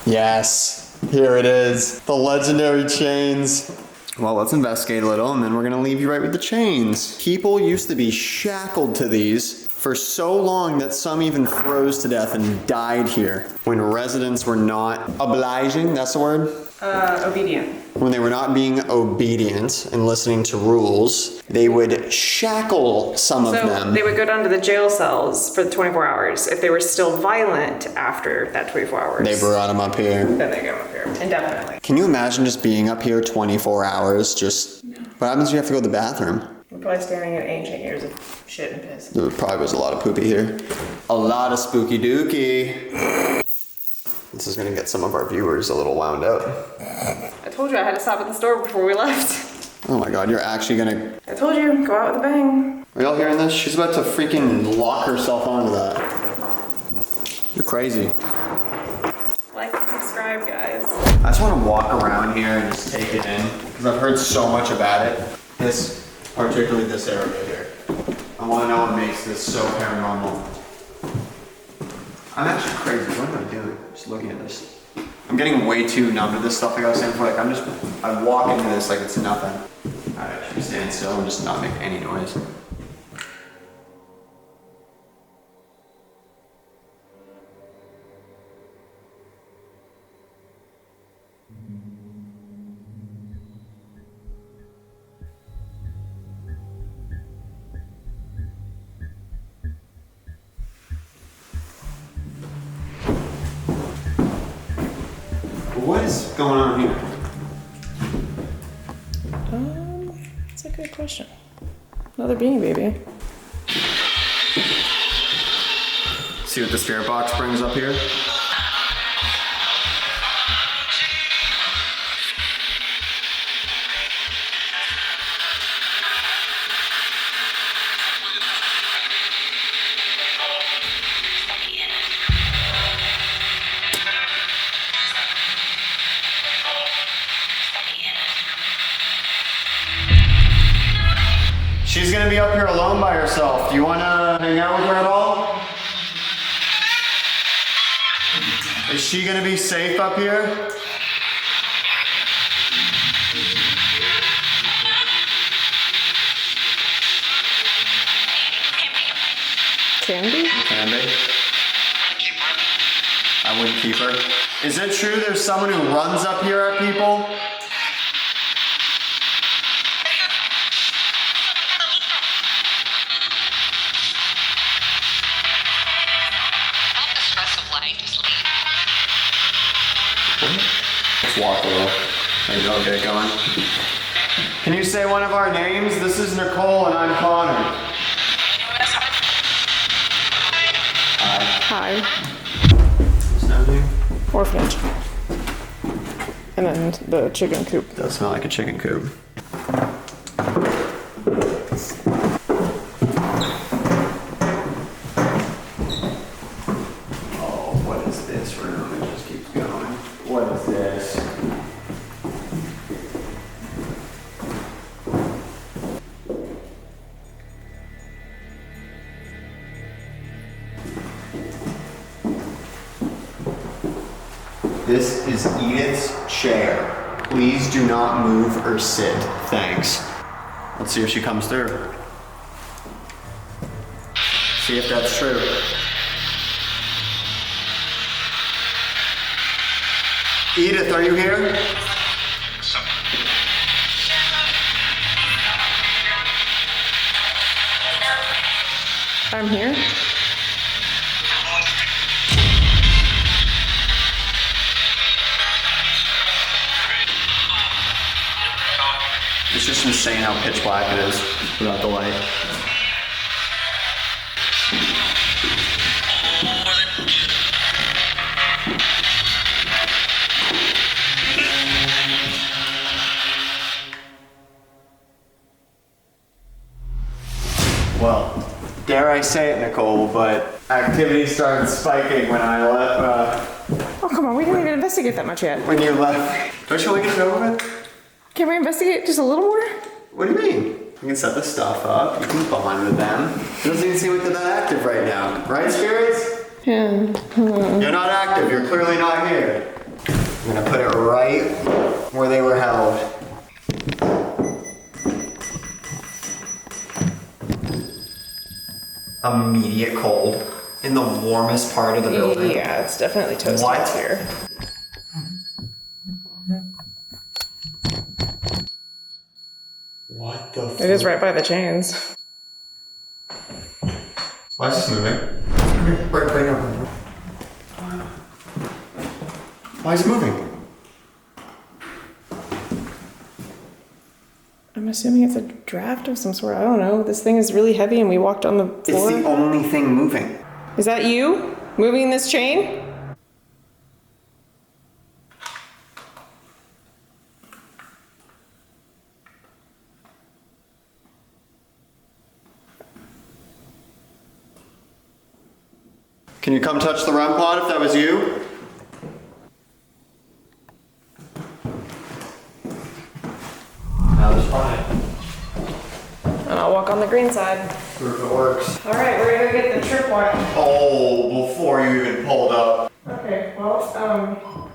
Yes, here it is. The legendary chains. Well, let's investigate a little and then we're gonna leave you right with the chains. People used to be shackled to these for so long that some even froze to death and died here. When residents were not obliging, that's the word? Obedient. When they were not being obedient and listening to rules, they would shackle some of them. So they would go down to the jail cells for the 24 hours. If they were still violent after that 24 hours, They brought them up here. then they get them up here indefinitely. Can you imagine just being up here 24 hours? Just what happens if you have to go to the bathroom? We'll Probably standing in ancient years of shit and piss. There probably was a lot of poopy here. A lot of spooky dookie. This is gonna get some of our viewers a little wound up. I told you I had to stop at the store before we left. Oh my god, you're actually gonna... I told you, go out with a bang. Are y'all hearing this? She's about to freaking lock herself onto that. You're crazy. Like and subscribe, guys. I just want to walk around here and just take it in, because I've heard so much about it. This, particularly this area here. I want to know what makes this so paranormal. I'm actually crazy. What am I doing? Just looking at this. I'm getting way too numb to this stuff like I was saying before. Like I walk into this like it's nothing. Alright, should we stand still and just not make any noise? What is going on here? That's a good question. Another beanie baby. See what the spirit box brings up here? She's gonna be up here alone by herself. Do you wanna hang out with her at all? Is she gonna be safe up here? Candy? Can be. I wouldn't keep her. Is it true there's someone who runs up here at people? Let's walk a little. There you go, get it going. Can you say one of our names? This is Nicole and I'm Connor. Hi. What's that name? Orphanage. And then the chicken coop. Does smell like a chicken coop. Oh, what is this room? It just keeps going. What is this? This is Edith's chair. Please do not move or sit. Thanks. Let's see if she comes through. See if that's true. Edith, are you here? I'm here. It's just insane how pitch black it is without the light. Well, dare I say it, Nicole, but activity started spiking when I left. Oh, come on, we didn't even investigate that much yet. When you left. Don't you want to get it over with? Can we investigate just a little more? What do you mean? You can set the stuff up, you can bond with them. It doesn't even seem like they're that active right now. Right, spirits? Yeah. You're not active, you're clearly not here. I'm gonna put it right where they were held. Immediate cold in the warmest part of the building. Yeah, it's definitely toasty What? here. What the fuck? It is right by the chains. Why is this moving? Right now. Why is it moving? I'm assuming it's a draft of some sort. I don't know. This thing is really heavy and we walked on the floor. It's the only thing moving. Is that you moving this chain? Can you come touch the REM pod if that was you? That was fine. And I'll walk on the green side. Proof it works. All right, we're gonna go get the tripwire. Oh, before you even pulled up. Okay, well,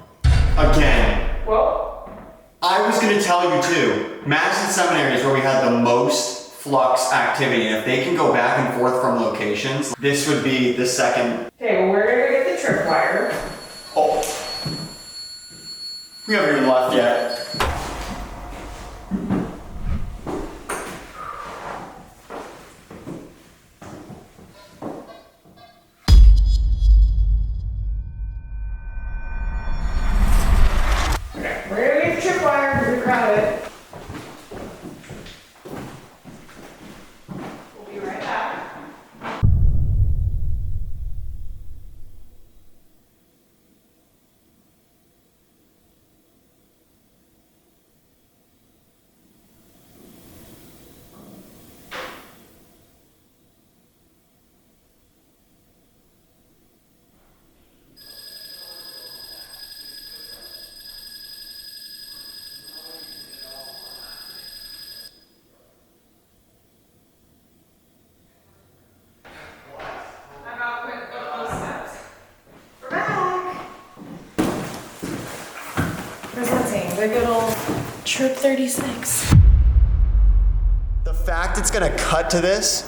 Again. well, I was gonna tell you too. Madison Seminary is where we had the most flux activity, and if they can go back and forth from locations, this would be the second. okay, well, we're gonna go get the tripwire. Oh. We haven't even left yet. Okay, we're gonna get the tripwire because we grabbed it. We'll be right back. I'm out with those steps. We're back. Presenting the good old Trip 36. The fact it's gonna cut to this,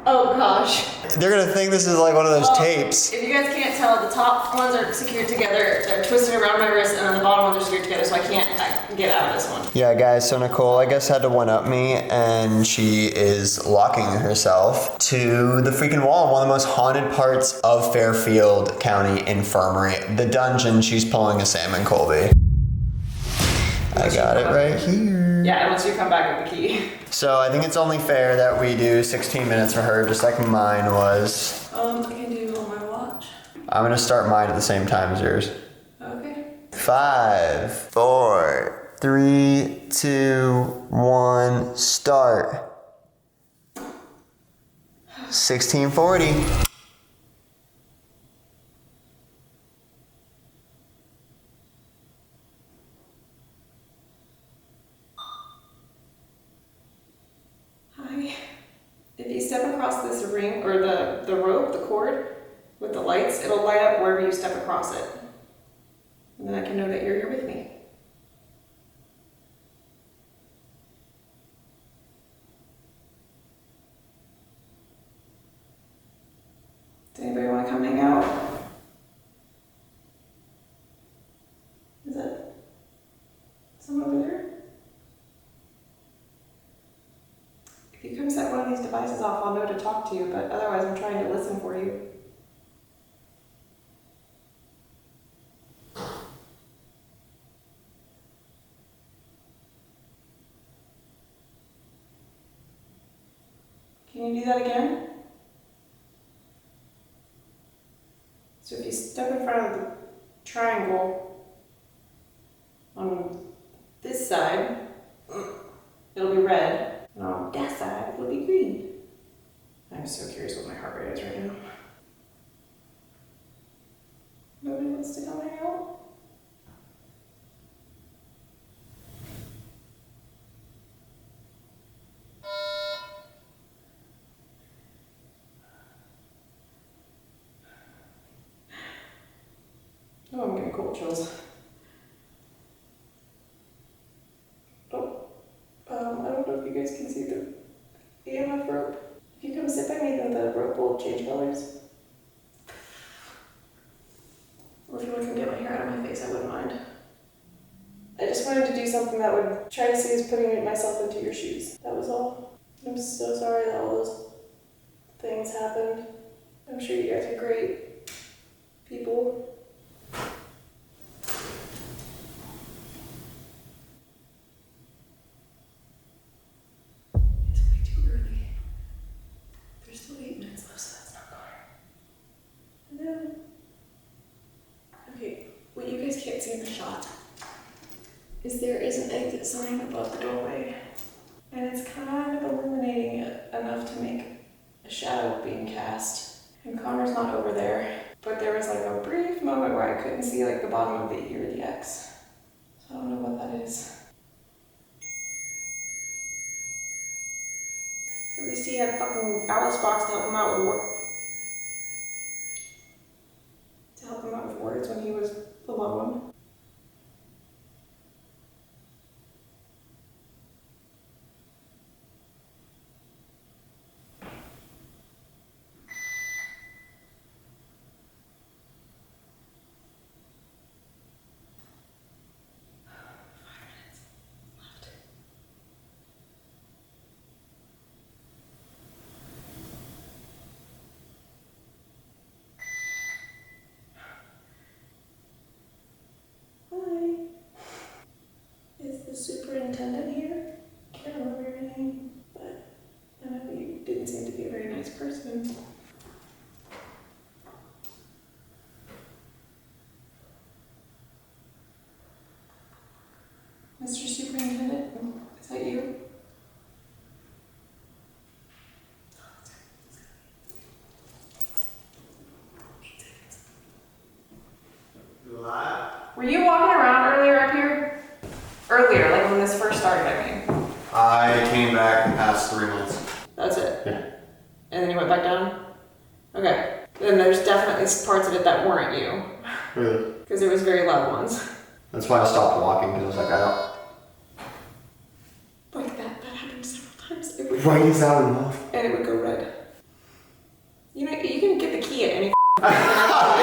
Oh gosh. they're gonna think this is like one of those tapes. If you guys can't tell, the top ones are secured together. They're twisted around my wrist, and then the bottom ones are secured together, so I can't get out of this one. Yeah, guys, so Nicole, I guess, had to one-up me, and she is locking herself to the freaking wall, one of the most haunted parts of Fairfield County Infirmary. The dungeon, she's pulling a Salmon Colby. I got it right here. Yeah, unless you come back with the key. So I think it's only fair that we do 16 minutes for her, just like mine was. I can do on my watch. I'm gonna start mine at the same time as yours. Okay. 5, 4, 3, 2, 1, start. 1640. Hi. If you step across this ring, or the rope, the cord, with the lights, it'll light up wherever you step across it. And then I can know that you're here with me. Does anybody want to come hang out? Is that someone over there? If you come set one of these devices off, I'll know to talk to you, but otherwise I'm trying to listen for you. Can you do that again? So if you step in front of the triangle on this side, it'll be red. And on that side, it'll be green. I'm so curious what my heart rate is right now. Nobody wants to come hang out? Oh, I'm getting cold chills. Oh, I don't know if you guys can see the EMF rope. If you come sit by me, then the rope will change colors. Or if you want to come get my hair out of my face, I wouldn't mind. I just wanted to do something that would try to see as putting myself into your shoes. That was all. I'm so sorry that all those things happened. I'm sure you guys are great people. is there is an exit sign above the doorway. And it's kind of illuminating it enough to make a shadow being cast. And Connor's not over there. But there was like a brief moment where I couldn't see like the bottom of the E or the X. So I don't know what that is. At least he had fucking Alice box to help him out with work. To help him out with words when he was the loved one. Superintendent here. Can't remember your name, but I know you didn't seem to be a very nice person. Mr. Superintendent, is that you? Were you walking around earlier up here? Earlier, like when this first started, I mean. I came back the past 3 months. That's it? Yeah. And then you went back down? Okay. Then there's definitely parts of it that weren't you. Really? Because there was very loud ones. That's why I stopped walking, because I was like, I don't. Like that happened several times. It would Why is that enough? and it would go red. You know, you can get the key at any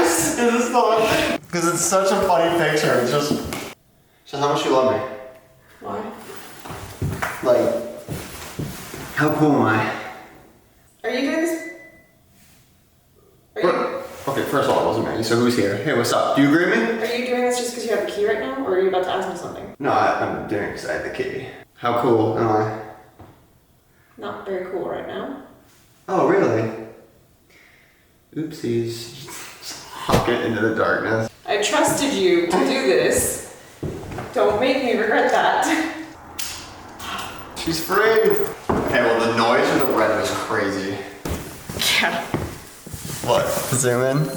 Is this the one? Because it's such a funny picture. It's just how much you love me. Why? Like, how cool am I? Are you doing this? Okay, first of all, it wasn't me, so who's here? Hey, what's up? Do you agree with me? Are you doing this just because you have the key right now, or are you about to ask me something? No, I'm doing it because I have the key. How cool am I? Not very cool right now. Oh, really? Oopsies. Just huck it into the darkness. I trusted you to do this. Don't make me regret that. She's free. Okay, well, the noise of the red was crazy. Yeah. What? Zoom in?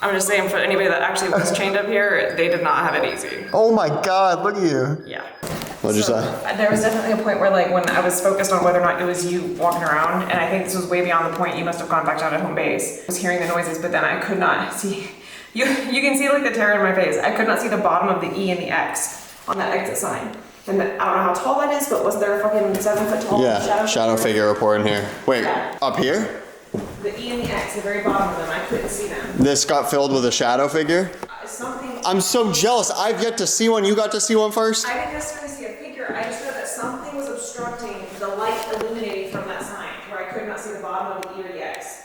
I'm just saying, for anybody that actually was chained up here, they did not have it easy. Oh my god, look at you. Yeah. What'd you say? There was definitely a point where, like, when I was focused on whether or not it was you walking around, and I think this was way beyond the point you must have gone back down to home base. I was hearing the noises, but then I could not see. You can see, like, the terror in my face. I could not see the bottom of the E and the X on that exit sign. And I don't know how tall that is, but was there a fucking 7 foot tall shadow figure report in here. Wait, Yeah. up here? The E and the X, the very bottom of them, I couldn't see them. This got filled with a shadow figure? Something. I'm so jealous. I've yet to see one. You got to see one first? I didn't necessarily see a figure. I just know that something was obstructing the light illuminating from that sign, where I could not see the bottom of the E or the X.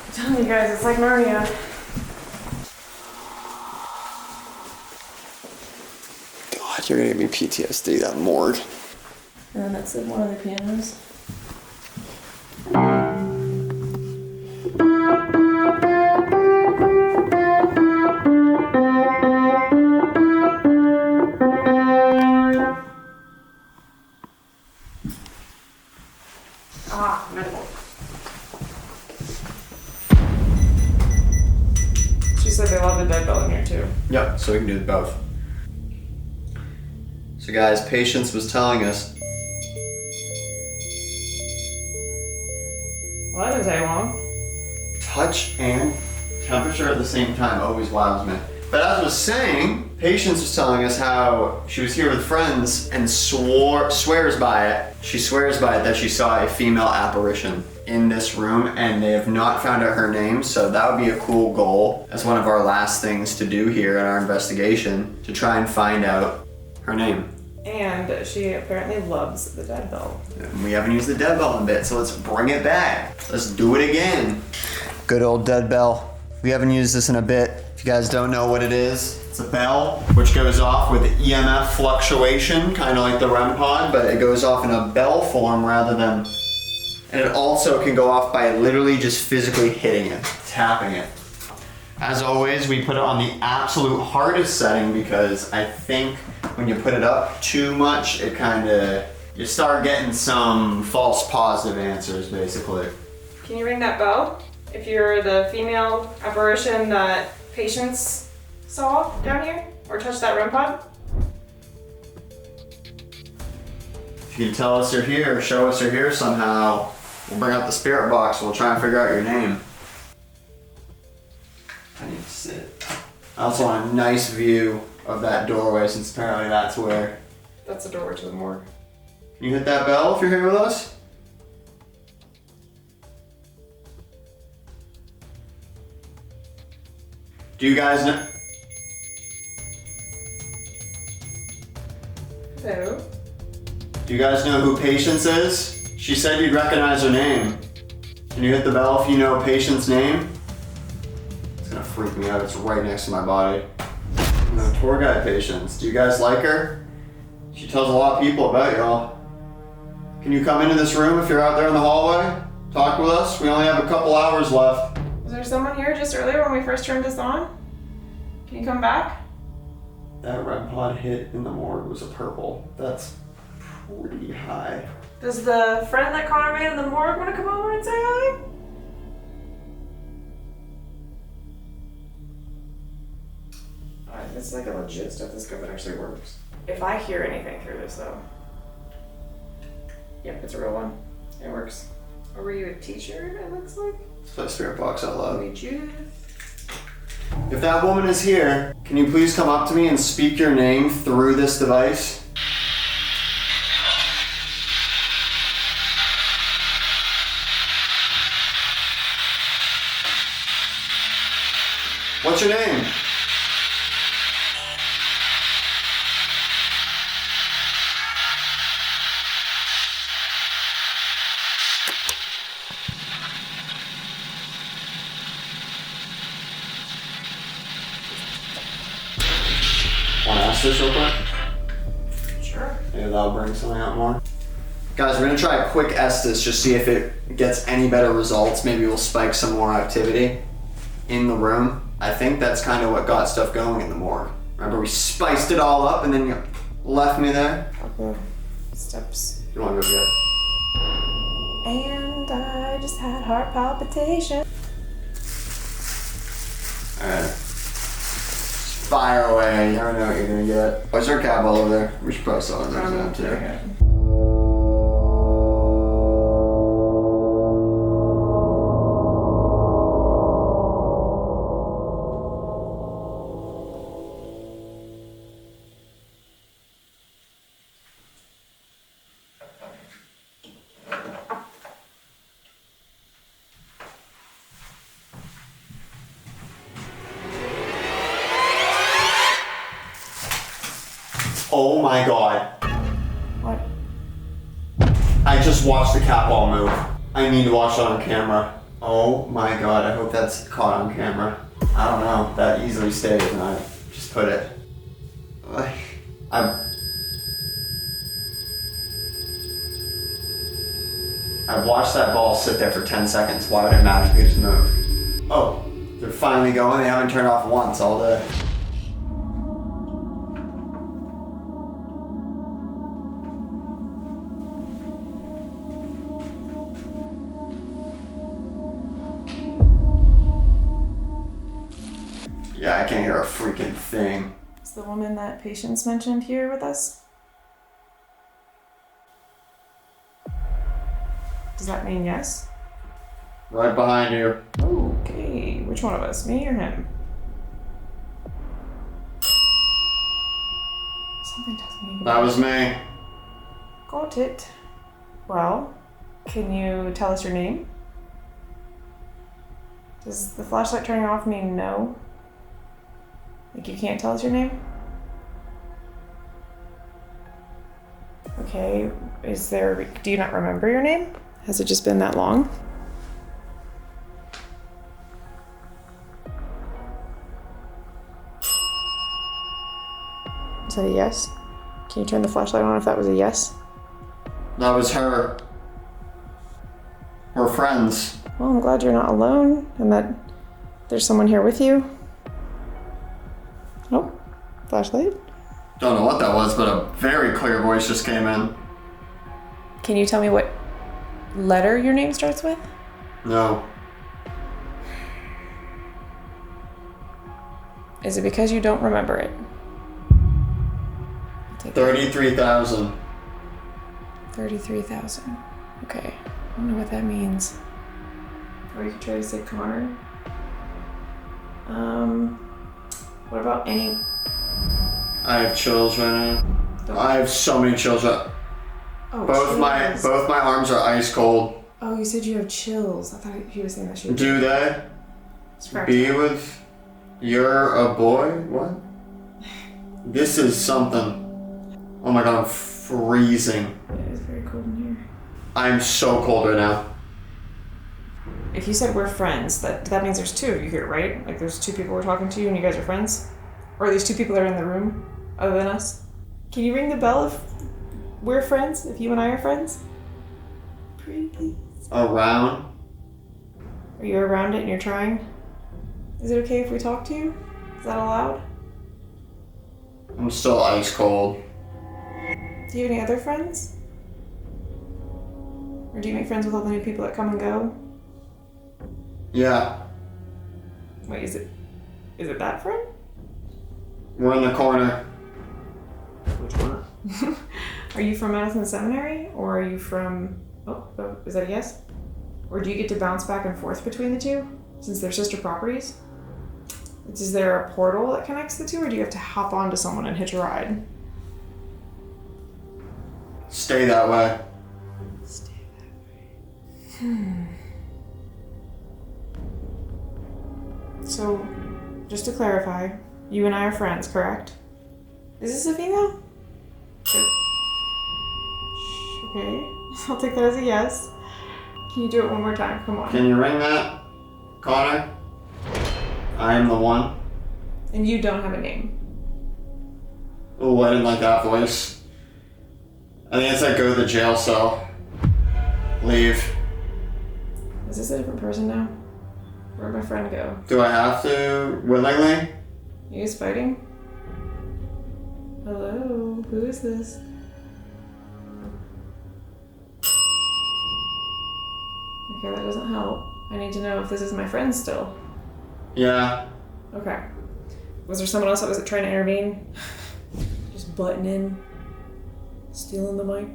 I'm telling you guys, it's like Narnia. God, you're gonna give me PTSD, that morgue. And that's one of the pianos. Ah, medical. She said they love the dead bell in here too. Yep, so we can do both. So guys, Patience was telling us. Well, that didn't take long. Touch and temperature at the same time always wows me. But as I was saying, Patience was telling us how she was here with friends and swears by it. She swears by it that she saw a female apparition in this room, and they have not found out her name, so that would be a cool goal as one of our last things to do here in our investigation, to try and find out her name. And she apparently loves the dead bell. We haven't used the dead bell in a bit, so let's bring it back. Let's do it again. Good old dead bell. We haven't used this in a bit. If you guys don't know what it is, it's a bell which goes off with EMF fluctuation, kind of like the REM pod, but it goes off in a bell form rather than And it also can go off by literally just physically hitting it, tapping it. As always, we put it on the absolute hardest setting because I think when you put it up too much, it you start getting some false positive answers, basically. Can you ring that bell? If you're the female apparition that patients saw down here or touched that REM pod? If you can tell us you're here, show us you're here somehow, we'll bring out the spirit box, we'll try and figure out your name. I need to sit. I also want a nice view of that doorway since apparently that's where. That's the doorway to the morgue. Can you hit that bell if you're here with us? Do you guys know? Hello? Do you guys know who Patience is? She said you'd recognize her name. Can you hit the bell if you know Patience's name? It's gonna freak me out, it's right next to my body. No, tour guide Patience. Do you guys like her? She tells a lot of people about y'all. Can you come into this room if you're out there in the hallway? Talk with us? We only have a couple hours left. Was there someone here just earlier when we first turned this on? Can you come back? That REM pod hit in the morgue was a purple. That's pretty high. Does the friend that Connor made in the morgue want to come over and say hi? Alright, this is like a legit stethoscope that actually works. If I hear anything through this though. Yep, it's a real one. It works. Or were you a teacher, it looks like? Let's play spirit box out loud. Maybe Judith. If that woman is here, can you please come up to me and speak your name through this device? What's your name? Want to ask this real quick? Sure. Maybe that'll bring something out more. Guys, we're gonna try a quick Estes, just see if it gets any better results. Maybe we'll spike some more activity in the room. I think that's kind of what got stuff going in the morgue. Remember, we spiced it all up and then you left me there? Couple steps. You wanna go get? And I just had heart palpitation. Alright. Fire away, you never know what you're gonna get. Why's there a cab all over there? We should probably sell it next time too. Okay. Oh my god. What? I just watched the cat ball move. I need to watch it on camera. Oh my god, I hope that's caught on camera. I don't know, that easily stays and I just put it. I've watched that ball sit there for 10 seconds. Why would it magically just move? Oh, they're finally going. They haven't turned off once all day. Yeah, I can't hear a freaking thing. Is the woman that Patience mentioned here with us? Does that mean yes? Right behind you. Okay, which one of us, me or him? Something tells me. That was me. Got it. Well, can you tell us your name? Does the flashlight turning off mean no? Like you can't tell us your name? Okay, do you not remember your name? Has it just been that long? Is that a yes? Can you turn the flashlight on if that was a yes? That was her. We're friends. Well, I'm glad you're not alone and that there's someone here with you. Oh, flashlight. Don't know what that was, but a very clear voice just came in. Can you tell me what letter your name starts with? No. Is it because you don't remember it? 33,000. 33,000. Okay. I don't know what that means. Or you could try to say Connor. What about any... I have chills right now. I have so many chills. Oh, Both my arms are ice cold. Oh, you said you have chills. I thought he was saying that she... Do they? Be with... You're a boy? What? This is something. Oh my god, I'm freezing. Yeah, it's very cold in here. I'm so cold right now. If you said we're friends, that means there's two of you here, right? Like there's two people we're talking to and you guys are friends? Or at least two people that are in the room other than us? Can you ring the bell if we're friends? If you and I are friends? Please. Around? Are you around it and you're trying? Is it okay if we talk to you? Is that allowed? I'm still ice cold. Do you have any other friends? Or do you make friends with all the new people that come and go? Yeah. Wait, is it that friend? We're in the corner. Which one? Are you from Madison Seminary? Or are you from... Oh, is that a yes? Or do you get to bounce back and forth between the two? Since they're sister properties? Is there a portal that connects the two? Or do you have to hop onto someone and hitch a ride? Stay that way. Stay that way. So, just to clarify, you and I are friends, correct? Is this a female? Okay, I'll take that as a yes. Can you do it one more time? Come on. Can you ring that, Connor? I am the one. And you don't have a name. Oh, I didn't like that voice. I think it's like go to the jail cell. Leave. Is this a different person now? Where'd my friend go? Do I have to willingly? You guys fighting? Hello? Who is this? Okay, that doesn't help. I need to know if this is my friend still. Yeah. Okay. Was there someone else that was trying to intervene? Just butting in? Stealing the mic?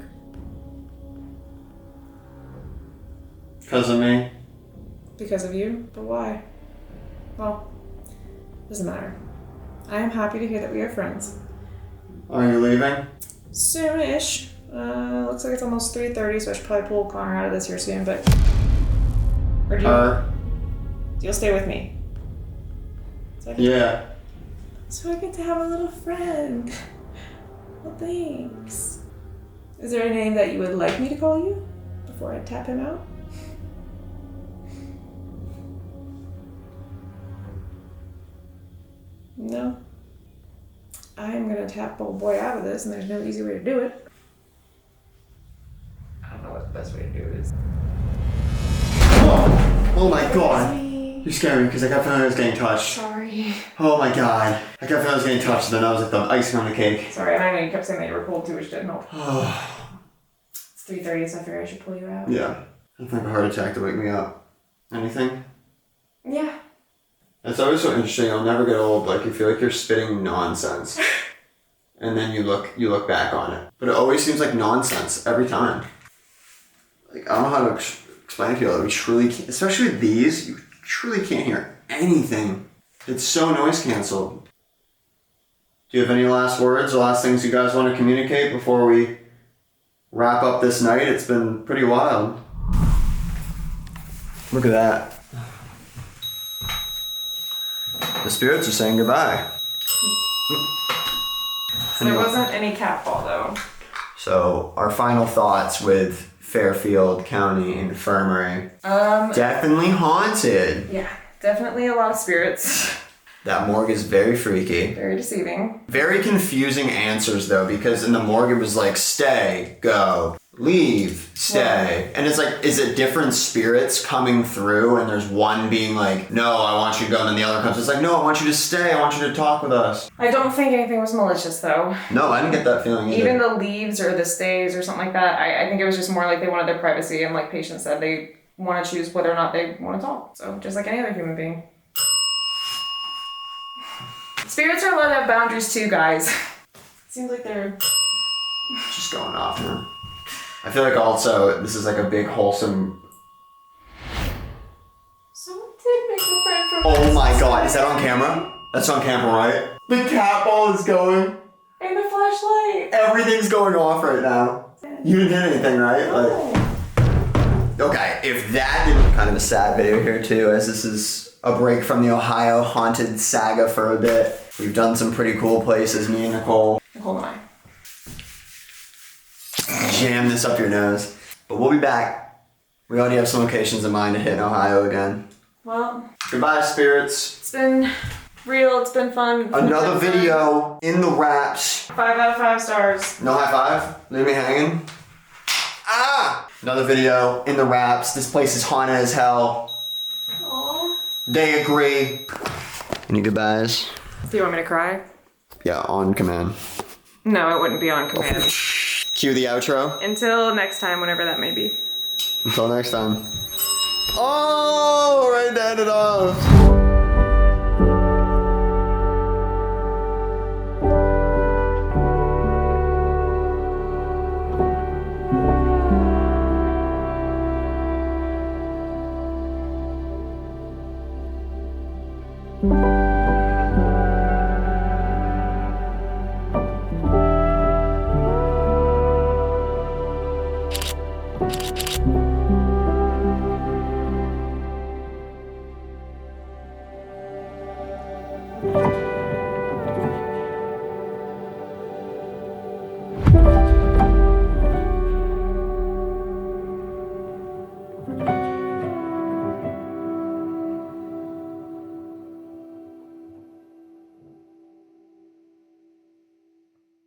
Because of me. Because of you? But why? Well, doesn't matter. I am happy to hear that we are friends. Are you leaving? Soon-ish. Looks like it's almost 3:30, so I should probably pull Connor out of this here soon, but... Or do you... You'll stay with me. Yeah. So I get to have a little friend. Well, thanks. Is there a name that you would like me to call you before I tap him out? No. I'm gonna tap old boy out of this, and there's no easy way to do it. I don't know what the best way to do it is. Oh my god. You scared me because I kept feeling I was getting touched. Sorry. Oh my god. I kept feeling I was getting touched, and then I was like the icing on the cake. Sorry, and I know you kept saying that you were cold too, which didn't help. It's 3:30, so I figured I should pull you out. Yeah. I think a heart attack to wake me up. Anything? Yeah. It's always so interesting. You'll never get old. Like you feel like you're spitting nonsense, and then you look back on it. But it always seems like nonsense every time. Like I don't know how to explain it to you. Like, we truly can't, especially with these, you truly can't hear anything. It's so noise canceled. Do you have any last words or last things you guys want to communicate before we wrap up this night? It's been pretty wild. Look at that. The spirits are saying goodbye. There wasn't any cat fall though. So our final thoughts with Fairfield County Infirmary. Definitely haunted. Yeah, definitely a lot of spirits. That morgue is very freaky. Very deceiving. Very confusing answers though, because in the morgue it was like stay, go, leave, stay. And it's like, is it different spirits coming through and there's one being like, no, I want you to go, and then the other comes, it's like, no, I want you to stay, I want you to talk with us. I don't think anything was malicious though. No, I didn't get that feeling either. Even the leaves or the stays or something like that, I think it was just more like they wanted their privacy, and like patients said, they want to choose whether or not they want to talk. So just like any other human being. Spirits are allowed to have boundaries too, guys. Seems like they're just going off now. I feel like also this is like a big wholesome. Someone did make a friend from. Oh my god, is that on camera? That's on camera, right? The cat ball is going. And the flashlight. Everything's going off right now. You didn't hit anything, right? No. Like, okay, if that didn't, kind of a sad video here too, as this is a break from the Ohio haunted saga for a bit. We've done some pretty cool places, me and Nicole. Nicole and I. Jam this up your nose. But we'll be back. We already have some locations in mind to hit in Ohio again. Well, Goodbye, spirits. it's been real, it's been fun. Another video in the wraps. 5 out of 5 stars. No high five? Leave me hanging? Ah! Another video in the wraps. This place is haunted as hell. Aww. They agree. Any goodbyes? Do you want me to cry? Yeah, on command. No, it wouldn't be on command. Cue the outro. Until next time, whenever that may be. Until next time. Oh, right to end it off.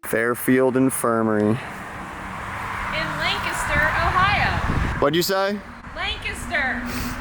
Fairfield Infirmary. In Lancaster, Ohio. What'd you say? Lancaster.